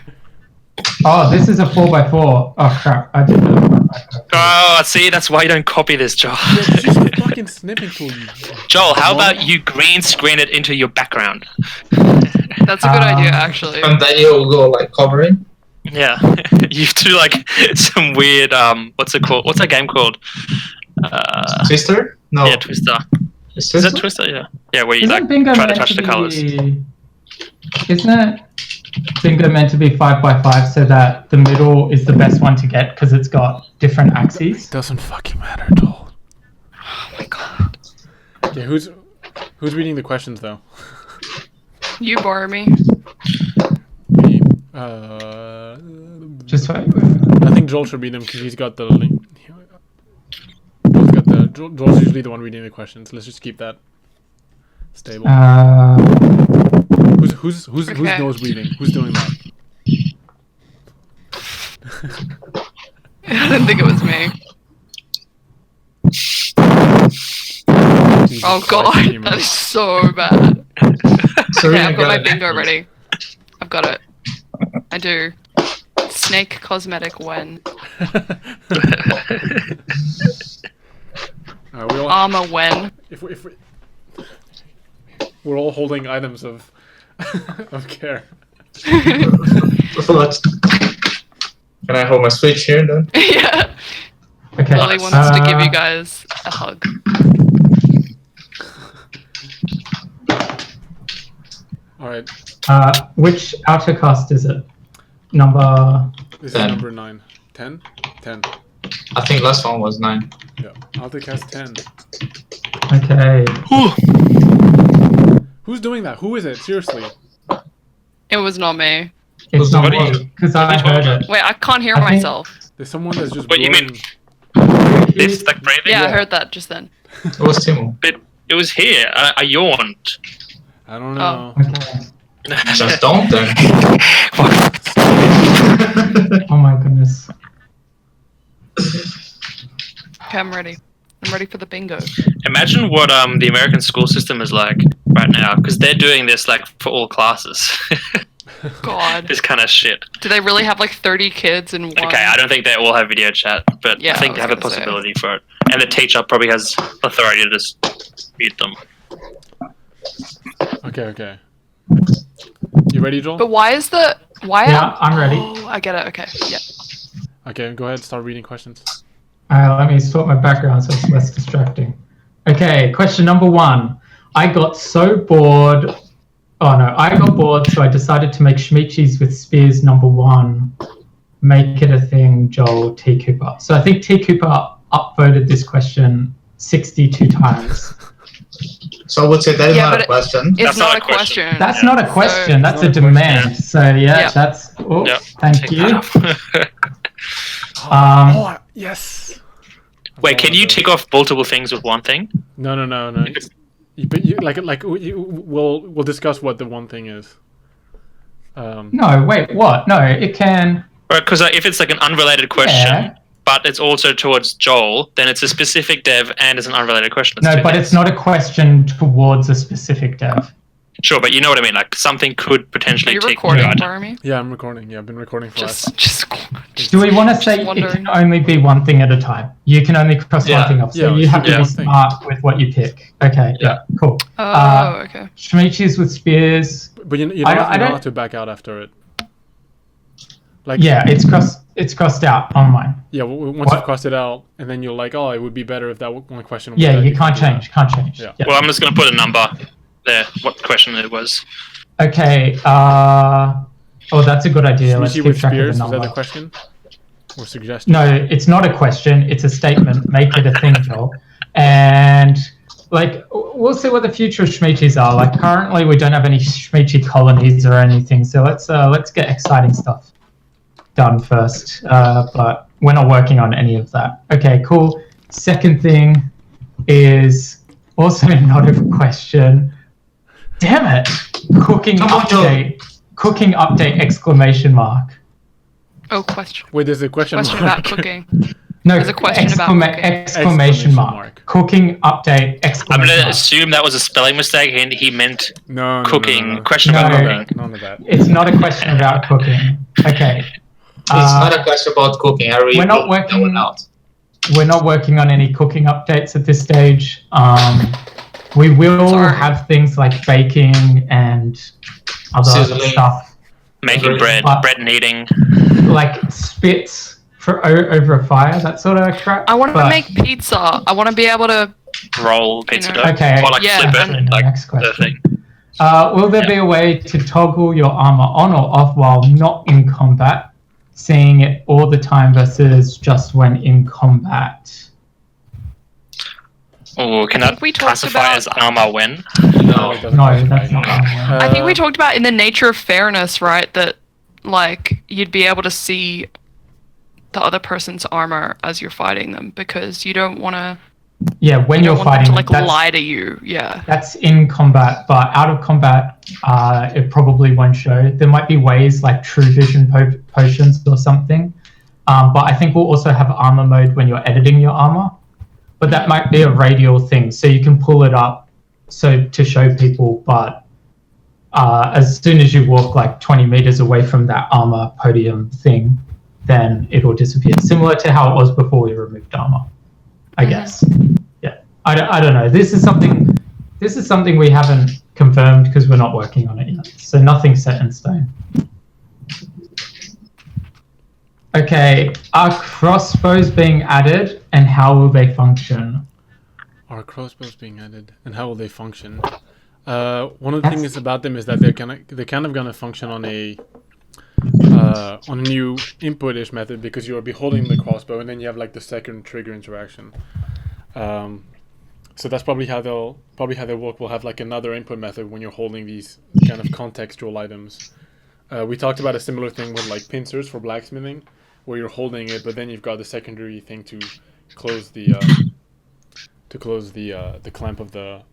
Oh, this is a 4x4. Oh crap! I did that. Oh, see, that's why you don't copy this, Joel. Use the fucking snipping tool. You Joel, how about you green screen it into your background? That's a good idea, actually. And then you'll go like covering. Yeah, you do like some weird what's it called? What's that game called? Twister? No. Yeah, Twister. Is Is that Twister? Yeah. Yeah, where you Isn't like bingo try to meant touch the colours. Isn't it bingo meant to be 5x5 so that the middle is the best one to get because it's got different axes? doesn't fucking matter, Joel. Oh my god. Okay, who's reading the questions though? You bore me. Me. Just wait. I think Joel should read them because he's got the link. Joel's usually the one reading the questions. Let's just keep that stable. Who's Okay. nose breathing? Who's doing that? I didn't think it was me. Jesus Oh Christ, god, Timo. that is so bad. Okay, Serena I've got my it. bingo ready. I've got it. I do. Snake cosmetic when. We all, Armor when. if we're all holding items of of care. Let's. Can I hold my switch here then? Yeah. Okay. Lily wants to give you guys a hug. All right. Which Altacast is it? Number. This 10. is number 9. 10? 10. I think last one was 9. Yeah. Altacast 10. Okay. Who's doing that? Who is it? Seriously. It was not me. It's not What are me, because I heard it. Wait, I can't hear I think- myself. There's someone that's just What, you blowing. mean this, like breathing? Yeah, I Yeah. heard that just then. It was Timo. It was here. I yawned. I don't know. Okay. Just don't then. Oh my goodness. Okay, I'm ready. I'm ready for the bingo. Imagine what the American school system is like right now, because they're doing this like for all classes. God. This kind of shit. Do they really have like 30 kids in one? Okay, I don't think they all have video chat, but Yeah, I think I they was have a gonna say. possibility for it. And the teacher probably has authority to just mute them. Okay. You ready, Joel? But why is the... Why Yeah, I'm ready. Oh, I get it. Okay, yeah. Okay, go ahead. Start reading questions. Let me sort my background so it's less distracting. Okay, question number 1. I got so bored. Oh no, I got bored, so I decided to make Shmichis with spears number 1. Make it a thing, Joel T. Cooper. So I think T. Cooper upvoted this question 62 times. So I would say that is Yeah, not but a question. It's That's not not a a question. question. That's not a question, that's Not a a demand. question. So yeah, Yeah. that's... Oh, Yep, thank take you. that off. Yes. Wait, can you tick off multiple things with one thing? No. But we'll discuss what the one thing is. No, wait, what? No, it can... Right, because if it's like an unrelated question, Yeah. but it's also towards Joel, then it's a specific dev and it's an unrelated question. It's No, two but things. it's not a question towards a specific dev. Sure, but you know what I mean. Like something could Are potentially you take recording, you out. Jeremy? Yeah, I'm recording. Yeah, I've been recording for us. Just Do we want to say it wondering. can only be one thing at a time? You can only cross Yeah. one thing off. So Yeah, you have to yeah. be smart with what you pick. Okay, yeah, cool. Oh, okay. Shmichis with spears. But you're I not don't- allowed to back out after it. Like Yeah, it's crossed out on mine. Yeah, once What? you've crossed it out, and then you're like, oh, it would be better if that one question was Yeah, that, you can't do that. change. Can't change. Yeah. Yeah. Well, I'm just going to put a number there. What question it was? Okay. Oh, that's a good idea. Let's Shmichi keep with track of spears, the is that number. the question? Or suggestion? No, it's not a question. It's a statement. Make it a thing, Joel. And like, we'll see what the future of Shmichis are. Like, currently we don't have any Shmichi colonies or anything. So let's get exciting stuff done first. But we're not working on any of that. Okay, cool. Second thing is also not a question. Damn it! Cooking Come on, Joel. update! Cooking update! Exclamation mark. Oh, question. Wait, there's a question Question mark. about cooking. No, There's a question about cooking. exclamation mark. Cooking update! I'm Exclamation going to mark. assume that was a spelling mistake and he meant No, cooking. No. Question No. about No. cooking. None of that. It's not a question about cooking. Okay. It's not a question about cooking. I really we're not wrote that working- one out. We're not working on any cooking updates at this stage. We will Sorry. have things like baking and other Sizzling. stuff, Making bread, But- bread kneading. like spits for over a fire, that sort of crap. I want to But- make pizza. I want to be able to. Roll pizza know. dough. Okay. Or like Yeah, flip and- it. Like Next the question. thing. Will there be a way to toggle your armor on or off while not in combat, seeing it all the time versus just when in combat? Oh, can I that think we talked classify about- as armor when? No, it doesn't No, classify. that's not armor. I think we talked about in the nature of fairness, right? That like you'd be able to see the other person's armor as you're fighting them because you don't want to. Yeah, when You you're don't want them fighting, to like that's, lie to you. Yeah. that's in combat, but out of combat, it probably won't show. There might be ways like true vision potions or something, but I think we'll also have armor mode when you're editing your armor. But that might be a radial thing, so you can pull it up so to show people, but as soon as you walk like 20 meters away from that armor podium thing, then it will disappear. Similar to how it was before we removed armor, I guess. Yeah, I don't know. This is something we haven't confirmed because we're not working on it yet. So nothing's set in stone. Okay, are crossbows being added, and how will they function? Are crossbows being added, and how will they function? One of the things about them is that they're kind of gonna function on a new input-ish method, because you'll be holding the crossbow, and then you have like the second trigger interaction. So that's probably how they'll work. We'll have like another input method when you're holding these kind of contextual items. We talked about a similar thing with like pincers for blacksmithing, where you're holding it, but then you've got the secondary thing to close the clamp of the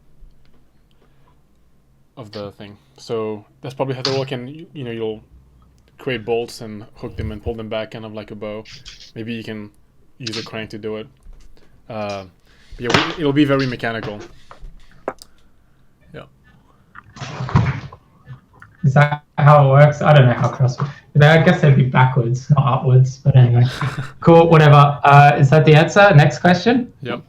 thing. So that's probably how they work. And you'll create bolts and hook them and pull them back, kind of like a bow. Maybe you can use a crank to do it. It'll be very mechanical. Yeah. Is that how it works? I don't know how crossbow. I guess they'd be backwards, not upwards. But anyway, cool. Whatever. Is that the answer? Next question. Yep.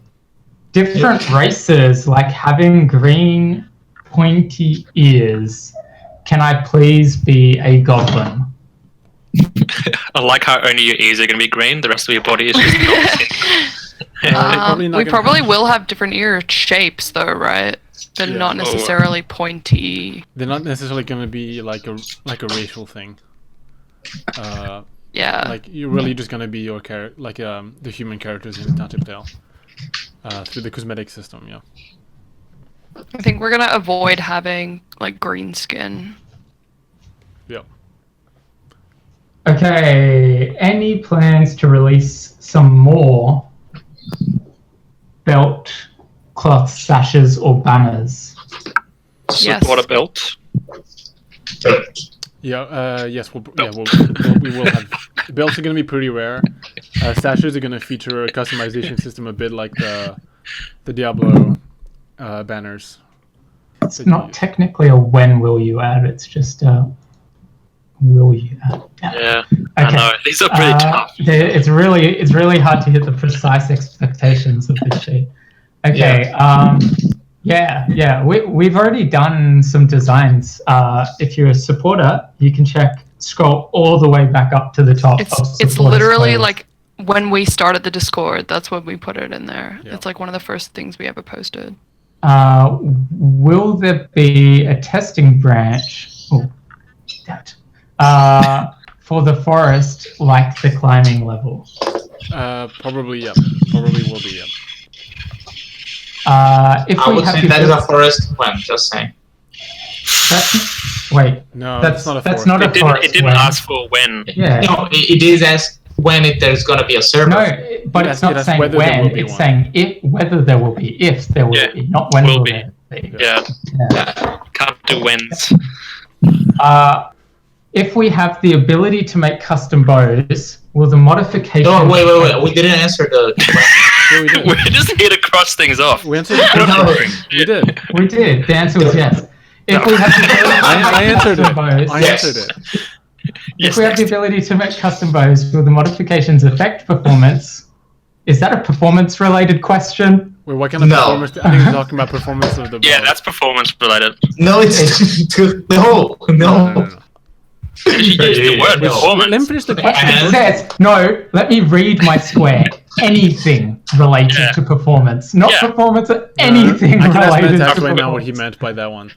Different races like having green pointy ears. Can I please be a goblin? I like how only your ears are going to be green, the rest of your body is just we probably will have different ear shapes though, right? They're not necessarily pointy. They're not necessarily going to be like a racial thing. Yeah. Like you're really just going to be your the human characters in the Township Tale through the cosmetic system. Yeah. I think we're gonna avoid having like green skin. Yep. Okay, any plans to release some more belt, cloth, sashes, or banners? Yes. What a belt. Yeah. Yes. We will have. Belts are going to be pretty rare. Sashes are going to feature a customization system, a bit like the Diablo banners. It's not technically a when will you add. It's just a will you add. Yeah. Okay. I know. These are pretty tough. It's really hard to hit the precise expectations of this sheet. Okay. Yeah. We've already done some designs. If you're a supporter, you can scroll all the way back up to the top. It's literally like when we started the Discord. That's when we put it in there. Yeah. It's like one of the first things we ever posted. Will there be a testing branch? Oh, that. For the forest, like the climbing level? Probably, yeah. Probably will be, yeah. If I we would have say the that is a forest when, just saying. Wait. No, that's not a that's forest. not a forest. It didn't ask for when. Yeah. No, it is asked when there's going to be a server. No, but it's not saying whether there will when. be It's one. saying whether there will be. If there will be, not when will will be. there be. Yeah. Can't do whens. If we have the ability to make custom bows, will the modification... No, wait. We didn't answer the Yeah, we did. We're just here to cross things off. We answered the question. We did. We did. The answer was yes. If we have the ability to I make answered custom it. bows, I answered it. if we have the ability to make custom bows, will the modifications affect performance? Is that a performance-related question? Wait, what kind of performance? I think we're talking about performance of the. Yeah, that's performance related. No, it's no. You used the word performance. Let me finish the question. It says, no, let me read my square. Anything related to performance. Not performance, anything I can ask related to Mentat performance. right now what he meant by that one.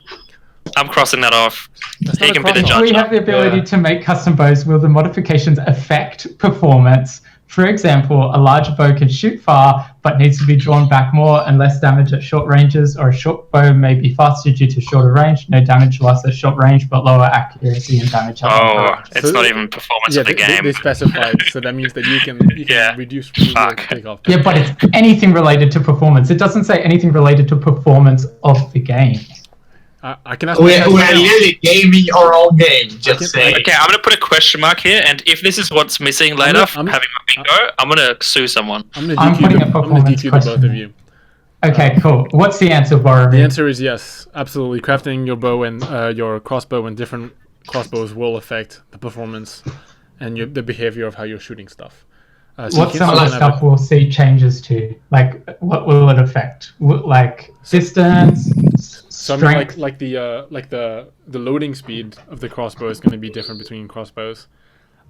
I'm crossing that off. That's He not a can be the cross-off. judge. We have the ability to make custom bows. Will the modifications affect performance? For example, a larger bow can shoot far, but needs to be drawn back more and less damage at short ranges, or a short bow may be faster due to shorter range, no damage loss at short range, but lower accuracy and damage at longer range. It's not even performance of the game. They specified, so that means that you can reduce takeoff. Yeah, but it's anything related to performance. It doesn't say anything related to performance of the game. I can ask. We're literally gaming our own game. Just saying. Okay, I'm gonna put a question mark here, and if this is what's missing later, having my bingo, I'm gonna sue someone. I'm putting a performance DQ the both of you. Okay, cool. What's the answer, Boromir? The answer is yes, absolutely. Crafting your bow and your crossbow and different crossbows will affect the performance and the behavior of how you're shooting stuff. What some of the stuff we'll see changes to? Like, what will it affect? Like distance, strength? Like the loading speed of the crossbow is going to be different between crossbows.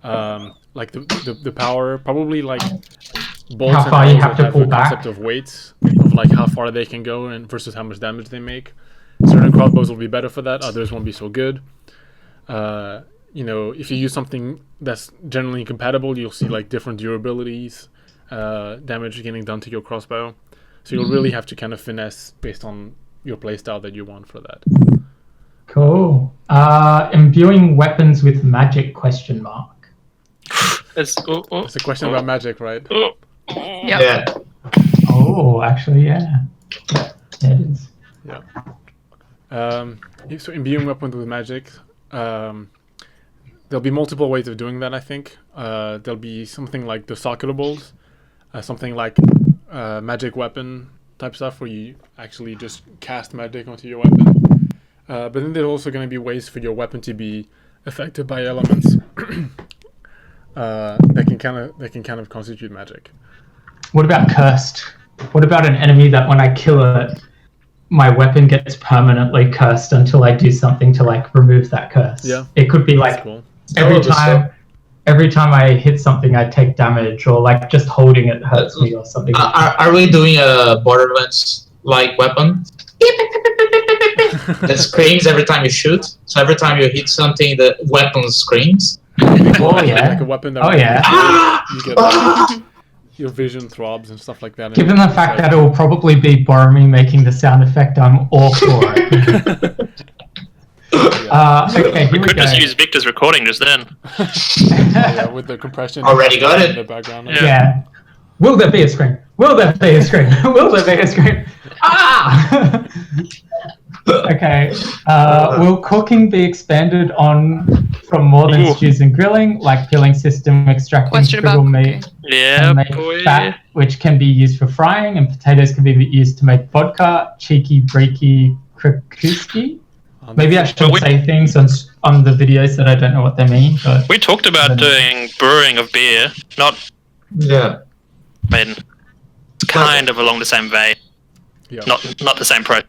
like the power, probably like bolts How and far you arrows have that to pull the back. concept of weights, of like how far they can go and versus how much damage they make. Certain crossbows will be better for that, others won't be so good. If you use something that's generally compatible, you'll see like different durabilities, damage getting done to your crossbow. So you'll really have to kind of finesse based on your playstyle that you want for that. Cool. Imbuing weapons with magic ? It's It's a question about magic, right? Yep. Yeah. Oh, actually, yeah. Yeah, it is. So imbuing weapons with magic, there'll be multiple ways of doing that, I think. There'll be something like the socketables, something like magic weapon type stuff where you actually just cast magic onto your weapon. But then there's also going to be ways for your weapon to be affected by elements that can kind of constitute magic. What about cursed? What about an enemy that when I kill it, my weapon gets permanently cursed until I do something to like remove that curse? Yeah. It could be like That's cool. every time I hit something, I take damage, or like just holding it hurts me or something. Are we doing a Borderlands-like weapon? That screams every time you shoot. So every time you hit something, the weapon screams. Oh yeah. Like a weapon that you get your vision throbs and stuff like that. Given the fact that it will probably be Boromir making the sound effect, I'm all for it. Okay, here we we could go. just use Victor's recording just then. Yeah, with the compression. Already got it. In the background. Yeah. Will there be a scream? Will there be a scream? Will there be a scream? Ah! Okay. Will cooking be expanded on from more than stews and grilling, like peeling system, extracting Question about shrivelled meat, cooking. Yeah, and make boy. fat, which can be used for frying, and potatoes can be used to make vodka, cheeky, breaky, krakuski. Maybe I should say things on the videos that I don't know what they mean. But We talked about doing brewing of beer, not. Yeah. I mean, it's kind of along the same vein. Yeah. Not the same pro.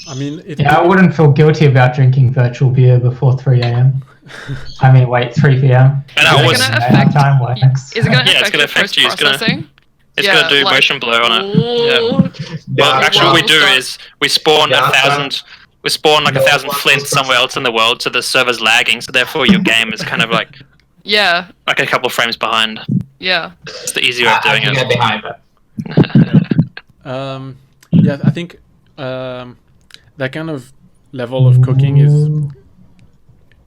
I mean, I wouldn't feel guilty about drinking virtual beer before 3 a.m. I mean, wait, 3 p.m. And I was. Time works. Is it going to Yeah, it's affect gonna your affect you, it's gonna- post-processing? It's gonna do motion blur on it. Yeah. Well, Yeah, actually, what we do is we spawn Yeah, 1,000. We spawn like 1,000 flints somewhere else in the world, so the server's lagging. So therefore, your game is kind of like Yeah, a couple frames behind. yeah. It's the easier way of I doing can get it. behind that. Yeah, I think that kind of level of cooking is an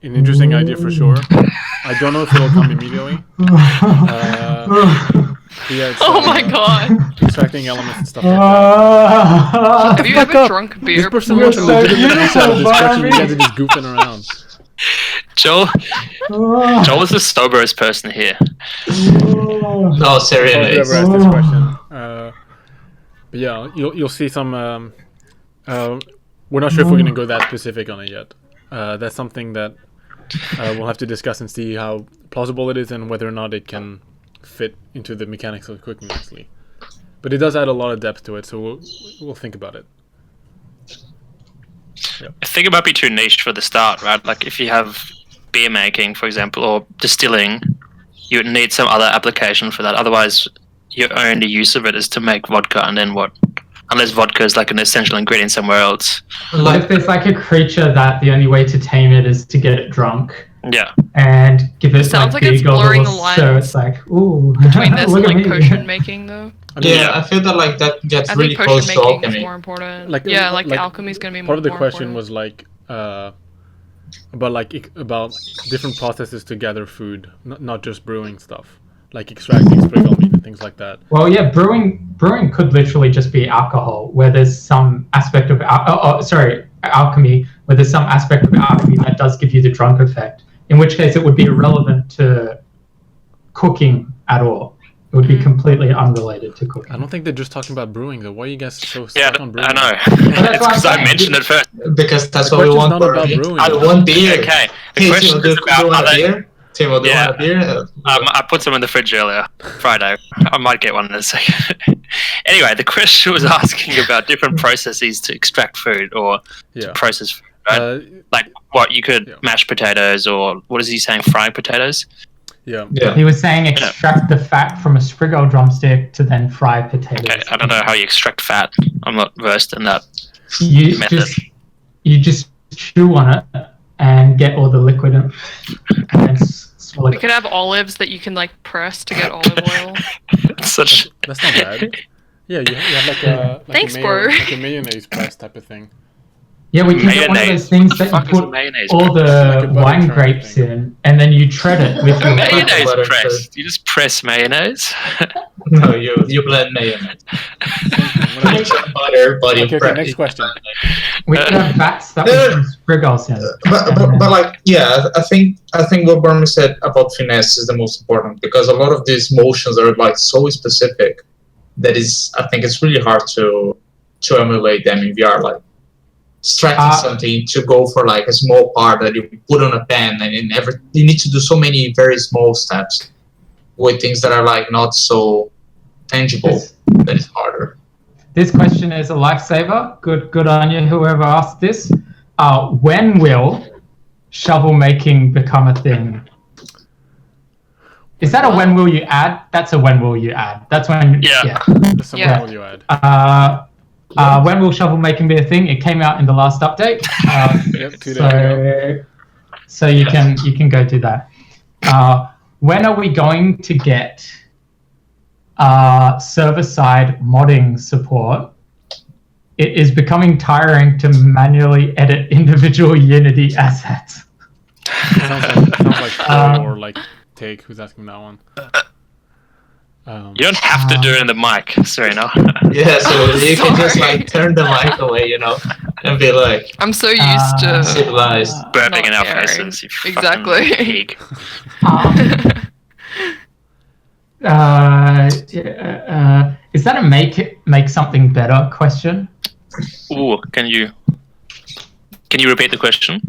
interesting idea for sure. I don't know if it'll come immediately. Yeah, it's, Oh my god. extracting elements and stuff like that. Have you ever drunk beer This person before? wants to legitimately answer this question. You guys are just goofing around. Joel is the soberest person here. No, Whoever seriously. asked this question. But yeah, you'll see some. We're not sure if we're going to go that specific on it yet. That's something that we'll have to discuss and see how plausible it is and whether or not it can fit into the mechanics of cooking nicely. But it does add a lot of depth to it, so we'll think about it. I think it might be too niche for the start, right? Like if you have beer making, for example, or distilling, you would need some other application for that. Otherwise, your only use of it is to make vodka, and then what? Unless vodka is like an essential ingredient somewhere else. Like if there's like a creature that the only way to tame it is to get it drunk Yeah. and give it Sounds like beer it's blurring goggles, the so lines it's like, ooh, Between this and look at like me. potion making, though. I mean, Yeah, I feel that like that gets I really think potion close to making is alchemy. more important. Like- Yeah, like like, alchemy's gonna be more part of the more question important. was like about different processes to gather food, not just brewing stuff, like extracting sprinkle meat and things like that. Well, yeah, brewing could literally just be alcohol, where there's some aspect of alchemy, where there's some aspect of alchemy that does give you the drunk effect. In which case, it would be irrelevant to cooking at all. It would be completely unrelated to cooking. I don't think they're just talking about brewing though. Why are you guys so Yeah, stuck on brewing? I know. that's It's what I'm because I saying. mentioned it first. Because that's The what we question's want. not about Boromir. brewing. I want beer. Okay. The Hey, question Timo, do is you about want a other. beer? Timo, do you Yeah. want a beer? I put some in the fridge earlier, Friday. I might get one in a second. Anyway, the question was asking about different processes to extract food or Yeah. process food, right? Like what you could Yeah. mash potatoes, or what is he saying, frying potatoes? Yeah. He was saying extract the fat from a Spriggle drumstick to then fry potatoes. Okay, I don't know how you extract fat. I'm not versed in that You method. just chew on it and get all the liquid and then swallow We could have olives that you can like press to get olive oil. Such. That's not bad. Yeah, you have Thanks, a bro. like a mayonnaise press type of thing. Yeah, we can get one of Mayonnaise. those things What the that fuck you is put mayonnaise all press? the Like a butter wine churn grapes thing. in, and then you tread it with your Mayonnaise butter press. You just press mayonnaise. No, you blend mayonnaise. Butter, but you Okay, prep next it. question. We can have vats that we can Spriggles in. But like, yeah, I think what Bernie said about finesse is the most important, because a lot of these motions are like so specific that I think it's really hard to emulate them in VR. Like extracting something to go for like a small part that you put on a pen, and you need to do so many very small steps with things that are like not so tangible. That is harder. This question is a lifesaver. Good on you, whoever asked this. When will shovel making become a thing? Is that a when will you add? That's a when will you add. That's when. Yeah. That's something Yeah. will you add? When will shovel making be a thing? It came out in the last update. Yep, 2 days ago. So you can go do that. When are we going to get server-side modding support? It is becoming tiring to manually edit individual Unity assets. Sounds like Pro or like Take who's asking that one. You don't have to do it in the mic, Serena. Yeah, so you can just Sorry. like turn the mic away, and be like I'm so used to civilized. Burping in our not caring. faces. You fucking Exactly. pig. Is that a make something better question? Ooh, can you repeat the question?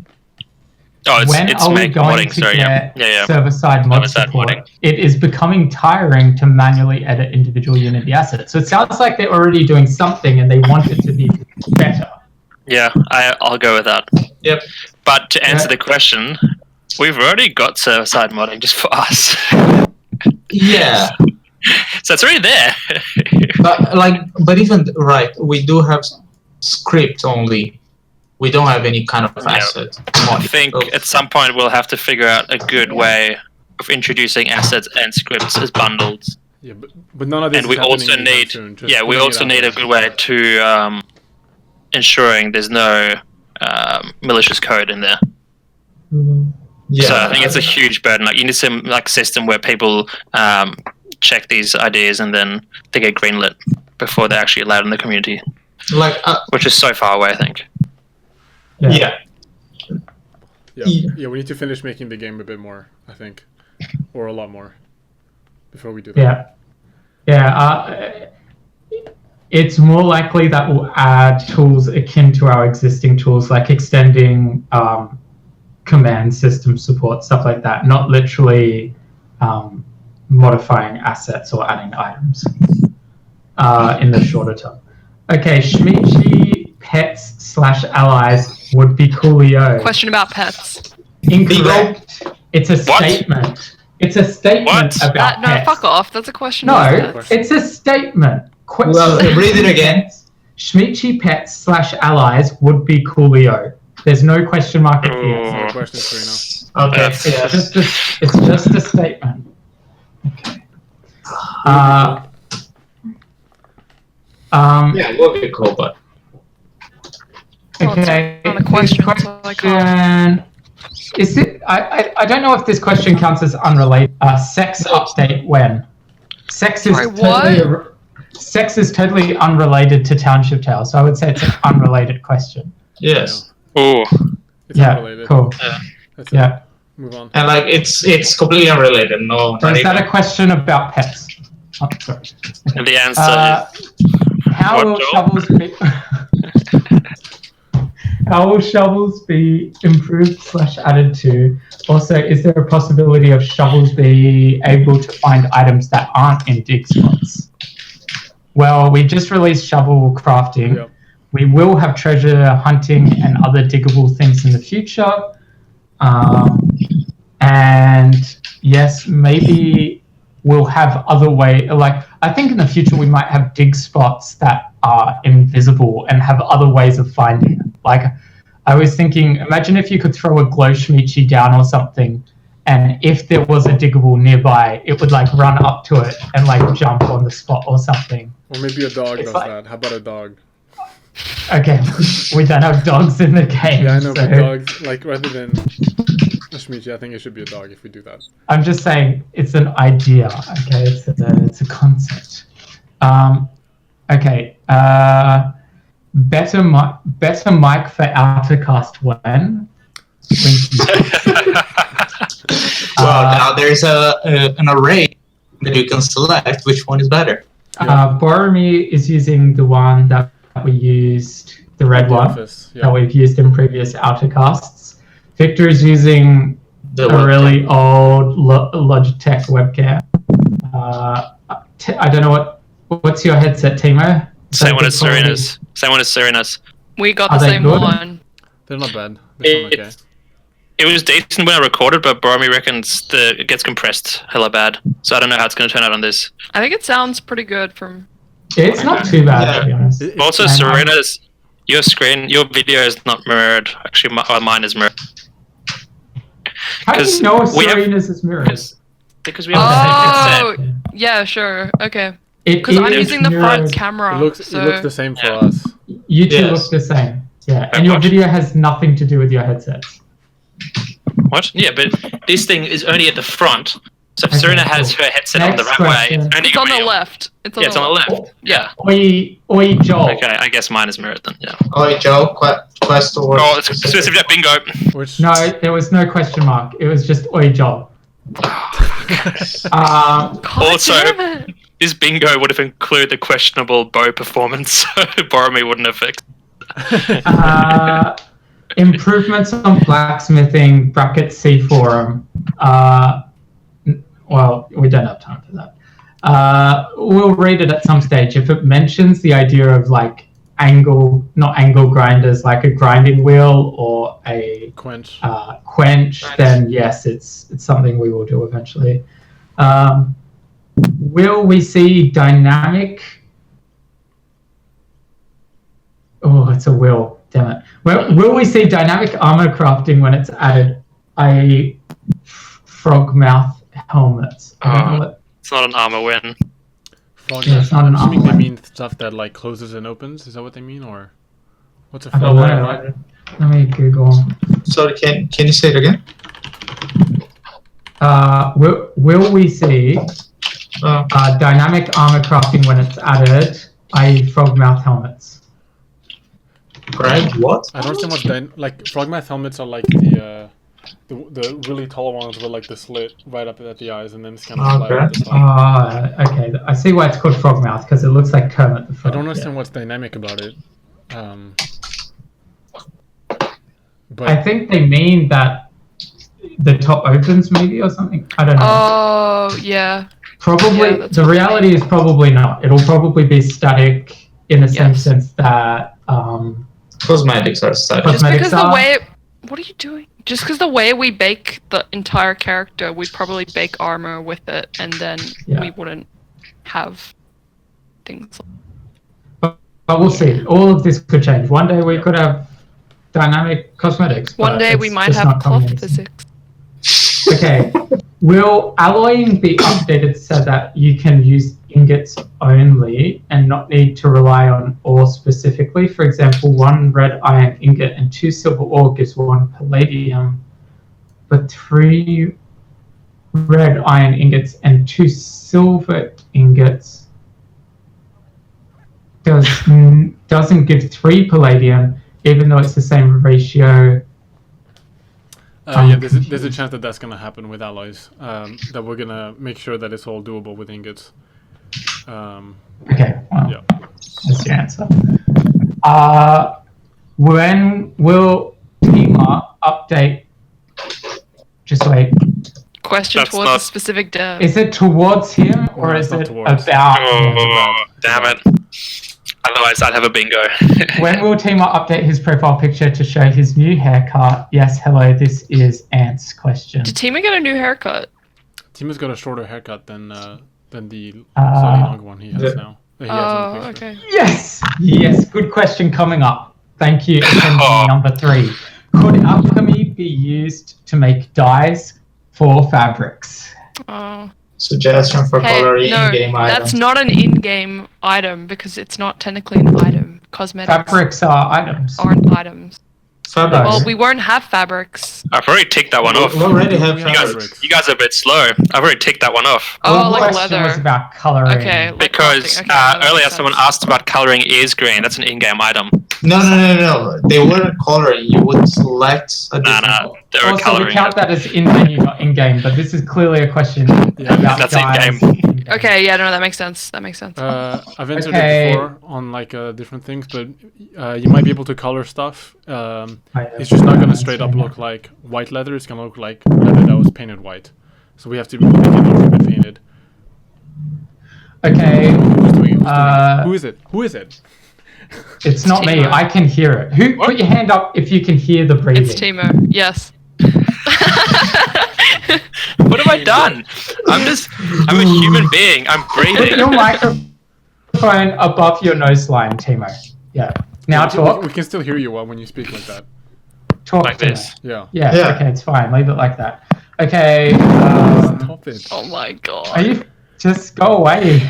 Oh, When it's are we make going modding. to Sorry, get yeah. server-side mod Server-side support? modding. It is becoming tiring to manually edit individual Unity assets. So it sounds like they're already doing something and they want it to be better. Yeah, I'll go with that. Yep. But to answer the question, we've already got server-side modding just for us. Yeah, So it's already there. but even right, we do have script only. We don't have any kind of asset. I think at some point we'll have to figure out a good way of introducing assets and scripts as bundles. Yeah, but none of this And is we happening also anytime need, soon. Just we putting it also out need there. a good way to ensuring there's no malicious code in there. Yeah, So I think it's a huge burden. Like you need some like system where people check these ideas and then they get greenlit before they're actually allowed in the community, like which is so far away, I think. yeah. Yeah, we need to finish making the game a bit more, I think, or a lot more, before we do that. It's more likely that we'll add tools akin to our existing tools, like extending command system support, stuff like that, not literally modifying assets or adding items in the shorter term. Okay, Shmichi pets/allies would be coolio. question about pets. Incorrect. It's a statement. It's a statement What? about No, pets. fuck off. That's a question. No, about pets. it's a statement. Well, read it again. Shmichi pets/allies would be coolio. There's no question mark at the Ooh. end. No questions, Serena. Okay. That's- It's just a statement. Okay. Yeah, it would be cool, but Well, it's Okay. not a question, This so I can't. Is it? I don't know if this question counts as unrelated. Sex update when? Sex is Sorry, totally. Sex is totally unrelated to Township Tale, so I would say it's an unrelated question. yes. Ooh. It's Yeah, unrelated. cool. That's it. Yeah. Move on. And like it's completely unrelated. No, So not is that even. a question about pets? Oh, sorry. And the answer How What, will Joel? shovels be? How will shovels be improved/added to? Also, is there a possibility of shovels be able to find items that aren't in dig spots? Well, we just released shovel crafting. Yep. We will have treasure hunting and other diggable things in the future. And yes, maybe we'll have other way. Like, I think in the future we might have dig spots that are invisible and have other ways of finding it. Like, I was thinking, imagine if you could throw a glow schmeechy down or something, and if there was a diggable nearby, it would like run up to it and like jump on the spot or something. Or maybe a dog It's does like- that. How about a dog? Okay, we don't have dogs in the game. Yeah, I know, so but dogs, like, rather than a Shmichi, I think it should be a dog if we do that. I'm just saying it's an idea. Okay, it's a concept. Okay. Better mic for Altacast when. Now there's an array that you can select which one is better. Boromir is using the one that we used, the red one Office, that we've used in previous Altacasts. Victor is using The a webcam. really old Logitech webcam. I don't know what's your headset, Timo? Same one Good as quality. Serena's. Same one as Serena's. We got Are the they same good? one. They're not bad. They sound okay. It was decent when I recorded, but Boromir reckons it gets compressed hella bad. So I don't know how it's going to turn out on this. I think it sounds pretty good from. It's not too bad, to be honest. Also, And, Serena's, your video is not mirrored. Actually, mine is mirrored. How do you 'cause know we have- Serena's is mirrored? Because we have the same Oh, headset. yeah, sure. Okay. It Because I'm is using the front mirrored. camera. It looks so the same for Yeah. us. You two Yes. look the same. Yeah, Very and your much. video has nothing to do with your headsets. What? Yeah, but this thing is only at the front. So if Okay, Serena has cool. her headset on the Next right way, question. it's only it's on going the on. left. It's on Yeah, it's on the left. Yeah. Oi, Joel. Okay, I guess mine is mirrored then. Yeah. Oh, Joe, quest or Oh, it's specific to bingo. Which No, there was no question mark. It was just oi, Joel. God Also- damn it. This bingo would have included the questionable bow performance, so Boromir wouldn't have fixed. Improvements on blacksmithing (C forum). Well, we don't have time for that. We'll read it at some stage. If it mentions the idea of like not angle grinders, like a grinding wheel or a quench. quench, then yes, it's something we will do eventually. Will we see dynamic? Oh, it's a will. Damn it. Will we see dynamic armor crafting when it's added? Frog mouth helmets. I don't know what. It's not an armor win. Frog Yeah, it's not an assuming they armor. mean stuff that like closes and opens. Is that what they mean, or what's a I frog? don't know. Let me Google. Sorry, can you say it again? Will we see Oh, dynamic armor crafting when it's added? Frog mouth helmets. right. What? I don't understand what's like frogmouth helmets are like the really tall ones with like the slit right up at the eyes and then it's kind of flat at the top. Okay. I see why it's called frog mouth because it looks like Kermit the I Frog. don't understand what's dynamic about it. But I think they mean that the top opens maybe or something. I don't know. Oh, yeah. Probably yeah, that's the what they reality is probably not. It'll probably be static in the same Yes. sense that Cosmetics are static. Cos- Just because Cosmetics the are- way. What are you doing? Just because the way we bake the entire character, we'd probably bake armor with it, and then Yeah. we wouldn't have things. but we'll see. All of this could change. One day we could have dynamic cosmetics. One but day we it's might just have not coming cloth anytime. physics. Okay. Will alloying be updated so that you can use ingots only and not need to rely on ore specifically? For example, 1 red iron ingot and 2 silver ore gives 1 palladium, but 3 red iron ingots and 2 silver ingots doesn't give 3 palladium, even though it's the same ratio. yeah, there's a chance that that's gonna happen with alloys. That we're gonna make sure that it's all doable with ingots. Okay, well, Yeah. that's your answer. When will Tima update? Just wait. Question That's towards not- a specific dev. Is it towards him or No, is it's not it towards. about him? Oh, damn it. Otherwise, I'd have a bingo. When will Tima update his profile picture to show his new haircut? Yes, hello, this is Ant's question. Did Tima get a new haircut? Timo's got a shorter haircut than the slightly longer one he has Yeah. now. That he has on the Oh, picture. okay. Yes, good question coming up. Thank you, attendee number 3. Could alchemy be used to make dyes for fabrics? Oh. Suggestion for Hey, coloring no, in-game that's items. not an in-game item because it's not technically an item. Cosmetics Fabrics are items. aren't items. Fabrics. Well, we won't have fabrics. I've already ticked that one off. We already have We have fabrics. You guys are a bit slow. I've already ticked that one off. Oh, the like question was leather. about coloring. Okay. like Because crafting. Okay, that earlier makes someone sense. asked about coloring ears green. That's an in-game item. No. They weren't coloring. You would select a different Nah, color. they were Also, we coloring. count that as in-menu, not in-game, but this is clearly a question Yeah, about that's dyes. in-game. Okay, yeah, no, that makes sense. That makes sense. I've answered Okay. it before on like different things, but you might be able to color stuff. It's just not going to straight up look like white leather. It's going to look like leather that was painted white. So we have to make it a little bit painted. Okay, Who's doing it? Who Uh, is it? Who is it? it's not me. Timo. I can hear it. Who? What? Put your hand up if you can hear the breathing. It's Timo. Yes. What have I done? I'm a human being. I'm Put breathing. your microphone above your nose line, Timo. Yeah. Now We talk. can still hear you well when you speak like that. Talk, Like Timo. this. Yeah. Yeah, Yeah. okay, it's fine. Leave it like that. Okay, Stop it. Oh my god. are you just go away?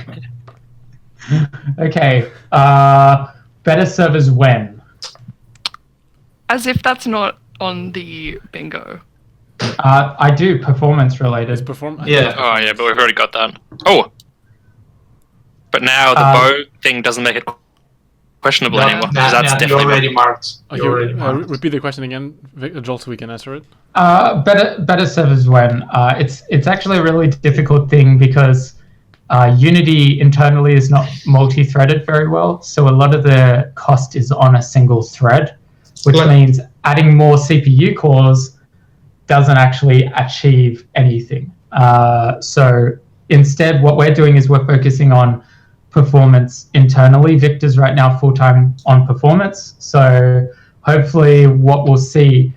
Okay, better servers when? As if that's not on the bingo. I do performance It's related. perform. Yeah. Oh yeah, but we've already got that. Oh, but now the bow thing doesn't make it questionable anymore because that's you definitely already marked. You Okay, already marked. repeat the question again, Joel, so we can answer it. Better servers when? It's actually a really difficult thing because Unity internally is not multi-threaded very well, so a lot of the cost is on a single thread, which Like- means adding more CPU cores doesn't actually achieve anything. So instead, what we're doing is we're focusing on performance internally. Victor's right now full-time on performance, so hopefully what we'll see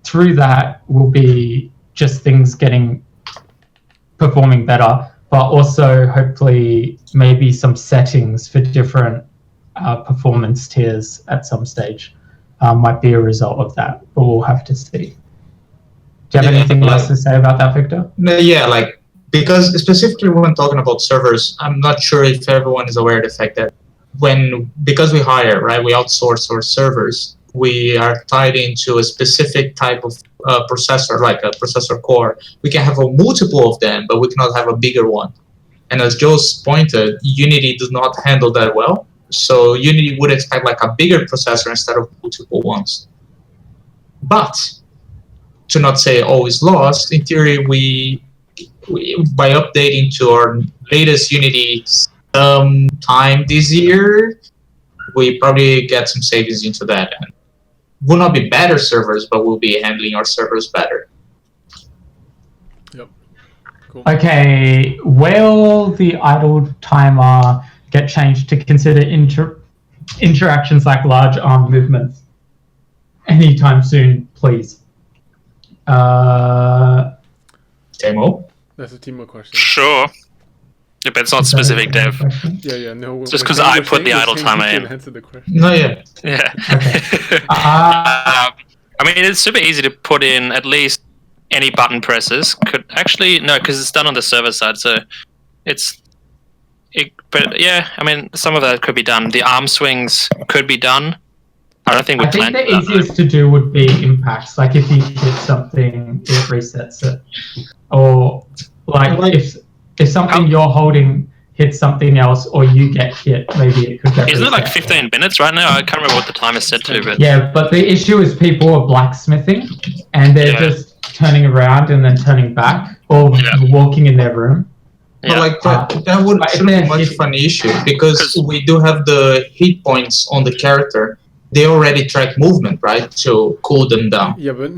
through that will be just things performing better, but also hopefully maybe some settings for different performance tiers at some stage might be a result of that, but we'll have to see. Do you have Yeah, anything like- else to say about that, Victor? No, yeah, like, because specifically when talking about servers, I'm not sure if everyone is aware of the fact that because we hire, right, we outsource our servers, we are tied into a specific type of processor, like a processor core. We can have a multiple of them, but we cannot have a bigger one. And as Joe's pointed, Unity does not handle that well. So Unity would expect like a bigger processor instead of multiple ones. But to not say always lost, in theory, we by updating to our latest Unity time this year, we probably get some savings into that. And will not be better servers, but we'll be handling our servers better. Yep. Cool. Okay, will the idle timer get changed to consider interactions like large arm movements anytime soon, please? Demo. That's a Timo question. Sure. Yeah, but it's not specific, Dev. Yeah, no. Just 'cause I put the idle timer in. Answer the question. No, yeah. Yeah. Uh, I mean, it's super easy to put in at least any button presses. Could actually no, because it's done on the server side, so But yeah, I mean, some of that could be done. The arm swings could be done. I don't think we I think planned the for that, easiest to do would be impacts. Like if you hit something, it resets it. Or like if something you're holding hits something else, or you get hit, maybe it could get though. Isn't it like reset. 15 minutes right now? I can't remember what the time is set to, but Yeah, but the issue is people are blacksmithing and they're Yeah. just turning around and then turning back or Yeah. walking in their room. yeah. But like that would But if shouldn't be they're much hit- of an issue because we do have the hit points on the character. They already track movement, right, to cool them down. Yeah, but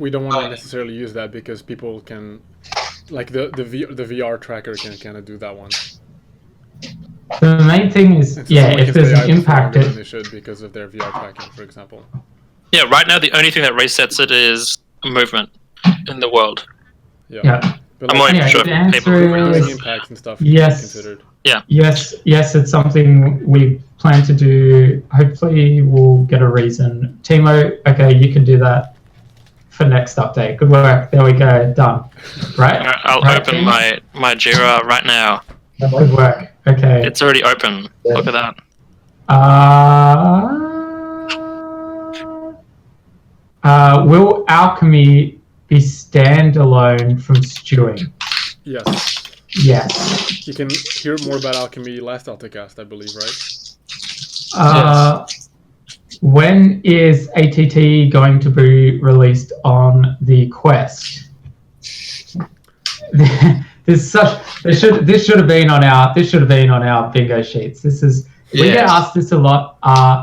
we don't want to necessarily use that because people can, like the VR tracker can kind of do that one. The main thing is, And so yeah, someone if can there's stay an idle for impact, longer than they should because of their VR tracking, for example. Yeah, right now the only thing that resets it is movement in the world. Yeah. yeah. But I'm more Anyway, sure the if answer people doing is impacts and stuff yes. considered. Yes, it's something we plan to do. Hopefully, we'll get a reason. Timo, okay, you can do that for next update. Good work. There we go. Done. Right? I'll Right, open Timo? my Jira right now. Good work. Okay. It's already open. Look at that. Will alchemy be standalone from stewing? Yes. Yes. You can hear more about alchemy last Altacast, I believe, right? When is ATT going to be released on the Quest? This should have been on our bingo sheets. We get asked this a lot.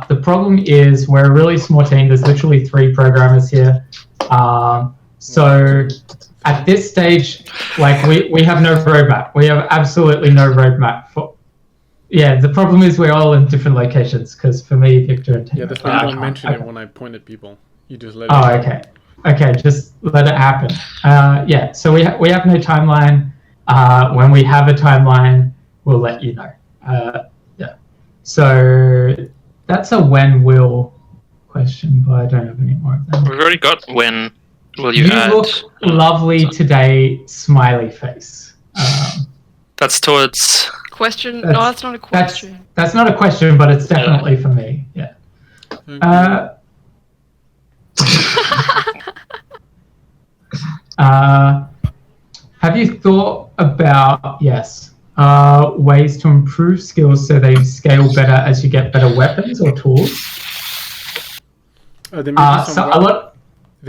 The problem is we're a really small team. There's literally 3 programmers here. So at this stage, like we have no roadmap. We have absolutely no roadmap for. Yeah, the problem is we're all in different locations. Because for me, Victor and Timo. Yeah, that's why you don't mention it when I point at people. You just let it. Oh, okay. Okay, just let it happen. Yeah, so we have no timeline. When we have a timeline, we'll let you know. Yeah. So that's a when will question, but I don't have any more of them. We've already got when will you You add. look lovely today, smiley face. That's towards. Question? No, that's not a question. That's not a question, but it's definitely for me. Yeah. Have you thought about ways to improve skills so they scale better as you get better weapons or tools? There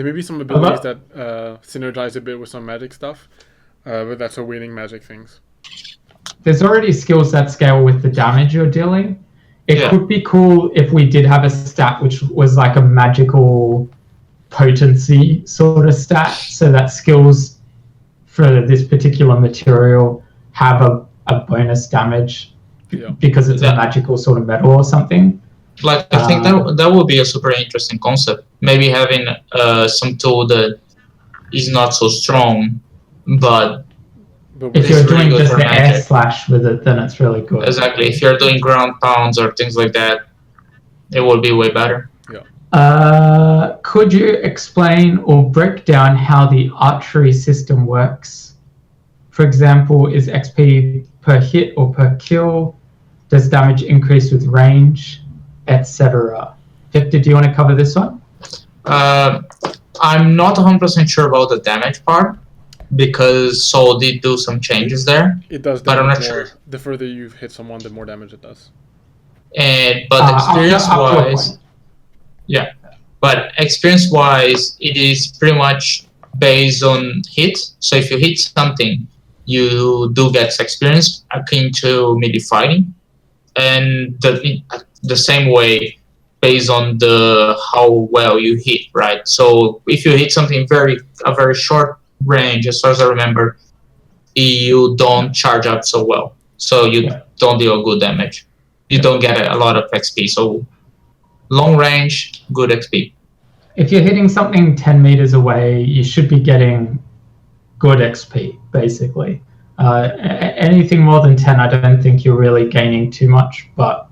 may be some abilities that synergize a bit with some magic stuff, but that's for winning magic things. There's already skills that scale with the damage you're dealing. It could be cool if we did have a stat which was like a magical potency sort of stat, so that skills for this particular material have a bonus damage because it's a magical sort of metal or something. Like I think that would be a super interesting concept. Maybe having some tool that is not so strong, but if you're doing just the air slash with it, then it's really good. Exactly. If you're doing ground pounds or things like that, it will be way better. Could you explain or break down how the archery system works? For example, is XP per hit or per kill? Does damage increase with range, etc.? Victor, do you want to cover this one? I'm not 100% sure about the damage part because Soul did do some changes there. It does, but I'm not more. sure. The further you hit someone, the more damage it does. But experience-wise, but experience-wise, it is pretty much based on hit. So if you hit something, you do get experience akin to melee fighting, and the same way based on how well you hit, right? So if you hit something a very short range, as far as I remember, you don't charge up so well, so you don't deal good damage. You don't get a lot of XP. So long range, good XP. If you're hitting something 10 meters away, you should be getting good XP, basically. Anything more than 10, I don't think you're really gaining too much, but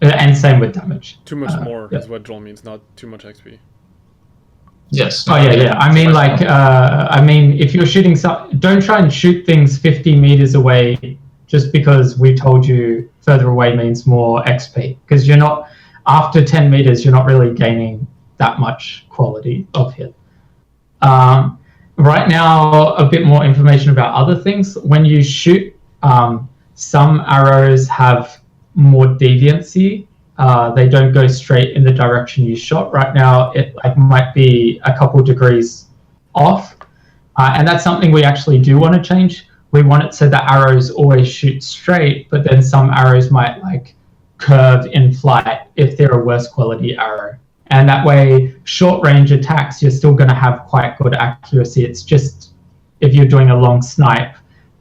and same with damage. Too much more is what Joel means, not too much XP. Yes. Oh yeah. I mean, if you're shooting don't try and shoot things 50 meters away just because we told you further away means more XP, because you're not, after 10 meters, you're not really gaining that much quality of hit. Right now, a bit more information about other things. When you shoot, some arrows have more deviancy. They don't go straight in the direction you shot. Right now, it might be a couple degrees off. And that's something we actually do want to change. We want it so that arrows always shoot straight, but then some arrows might curve in flight if they're a worse quality arrow. And that way, short range attacks, you're still going to have quite good accuracy. It's just if you're doing a long snipe,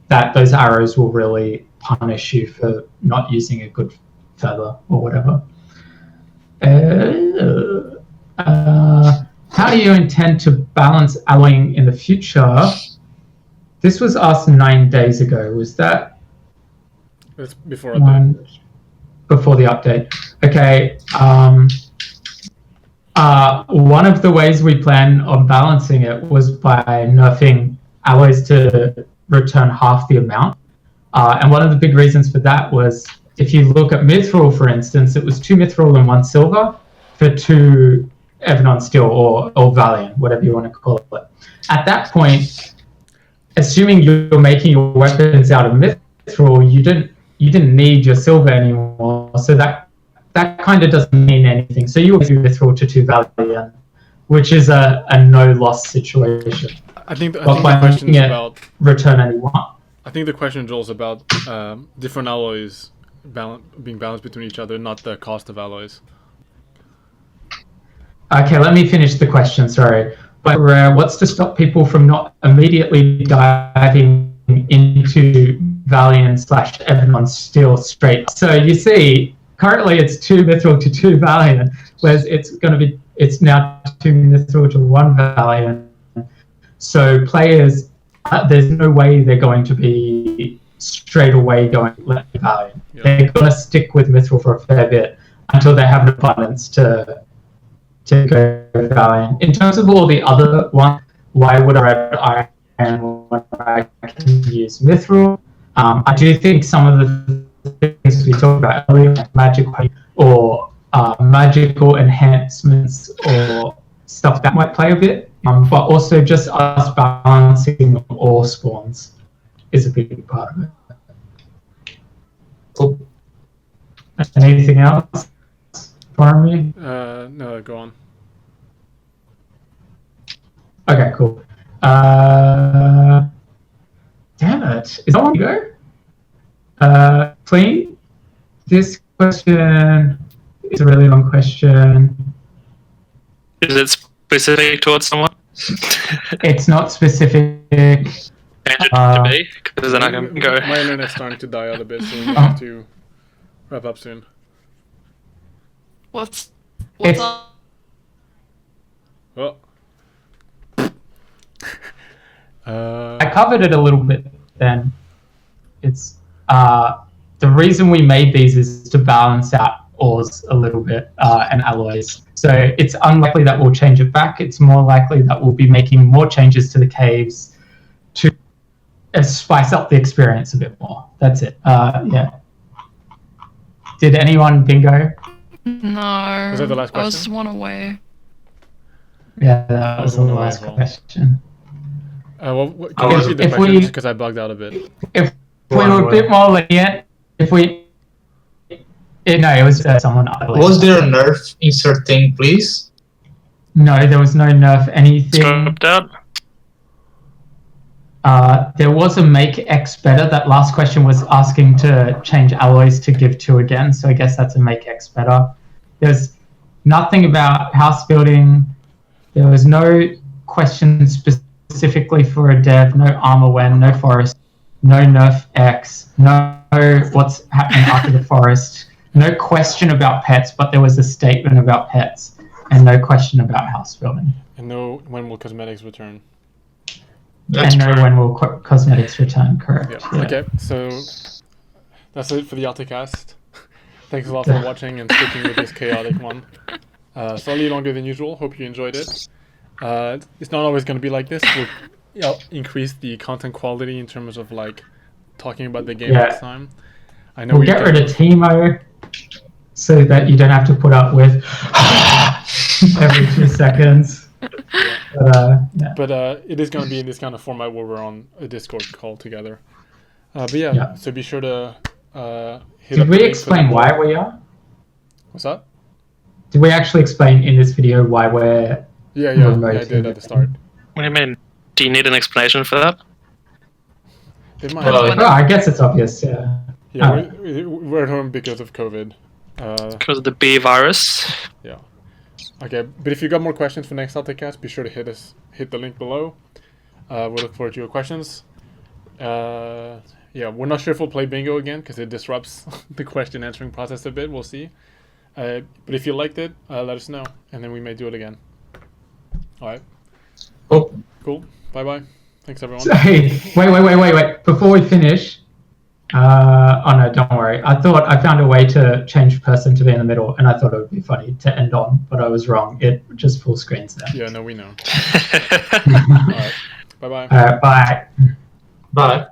that those arrows will really punish you for not using a good feather or whatever. How do you intend to balance alloying in the future? This was asked 9 days ago. Was that It's before update. Before the update? Okay. One of the ways we plan on balancing it was by nerfing alloys to return half the amount. And one of the big reasons for that was, if you look at Mithril, for instance, it was 2 Mithril and 1 silver for 2 Evanon Steel or Valiant, whatever you want to call it. At that point, assuming you're making your weapons out of Mithril, you didn't need your silver anymore. So that kind of doesn't mean anything. So you will do Mithril to 2 Valiant, which is a no-loss situation. I think the question is about return any one. I think the question, Joel, is about different alloys being balanced between each other, not the cost of alloys. Okay, let me finish the question, sorry. But what's to stop people from not immediately diving into Valiant/Evanon Steel straight? So you see, currently it's 2 Mithril to 2 Valiant, whereas it's now 2 Mithril to 1 Valiant. So players, there's no way they're going to be straight away going Valiant. Yep. They're going to stick with Mithril for a fair bit until they have an abundance to go Valiant. In terms of all the other ones, why would I red iron when I can use Mithril? I do think some of the things we talked about earlier, like magical enhancements or stuff that might play a bit, but also just us balancing ore spawns is a big part of it. Cool. Anything else for me? No, go on. Okay, cool. Damn it. Is that one go? Clean? This question is a really long question. Is it specific towards someone? It's not specific. Change it to me, because then I can go. My internet's starting to die out a bit, so we have to wrap up soon. What's It's- up? Well, I covered it a little bit then. It's the reason we made these is to balance out ores a little bit and alloys. So it's unlikely that we'll change it back. It's more likely that we'll be making more changes to the caves to spice up the experience a bit more. That's it. Yeah. Did anyone bingo? No. Was that the last I was question? one away. Yeah, that was the one away last as well. question. Well, can you repeat the If question we- just because I bugged out a bit? If we were a bit more lenient, it was someone. Was there a nerf insert thing, please? No, there was no nerf anything. Scoped out? There was a make X better. That last question was asking to change alloys to give 2 again, so I guess that's a make X better. There's nothing about house building. There was no question specifically for a dev, no armor when, no forest, no nerf X, no what's happening after the forest, no question about pets, but there was a statement about pets, and no question about house building. And no, when will cosmetics return? That's and no true. when will cosmetics return, correct. Yeah. Okay, so that's it for the Altacast. Thanks a lot for watching and sticking with this chaotic one. Slightly longer than usual. Hope you enjoyed it. It's not always going to be like this. We'll increase the content quality in terms of like talking about the game next time. I know We'll get rid of Timo so that you don't have to put up with every 2 seconds. But it is going to be in this kind of format where we're on a Discord call together. So be sure to hit Did up the we link for explain the- why we are? What's that? Did we actually explain in this video why we're... Yeah, I did at the start. What do you mean? Do you need an explanation for that? It might. Oh, I guess it's obvious, yeah. Yeah, we're at home because of COVID. Because of the bee virus? Yeah. Okay, but if you got more questions for next Altacast, be sure to hit the link below. We'll look forward to your questions. We're not sure if we'll play Bingo again because it disrupts the question answering process a bit. We'll see. But if you liked it, let us know, and then we may do it again. All right. Cool. Cool. Bye bye. Thanks, everyone. So, hey, wait. Before we finish, oh no, don't worry. I thought I found a way to change person to be in the middle, and I thought it would be funny to end on, but I was wrong. It just full screens there. Yeah, no, we know. All right. Bye-bye. Bye. Bye.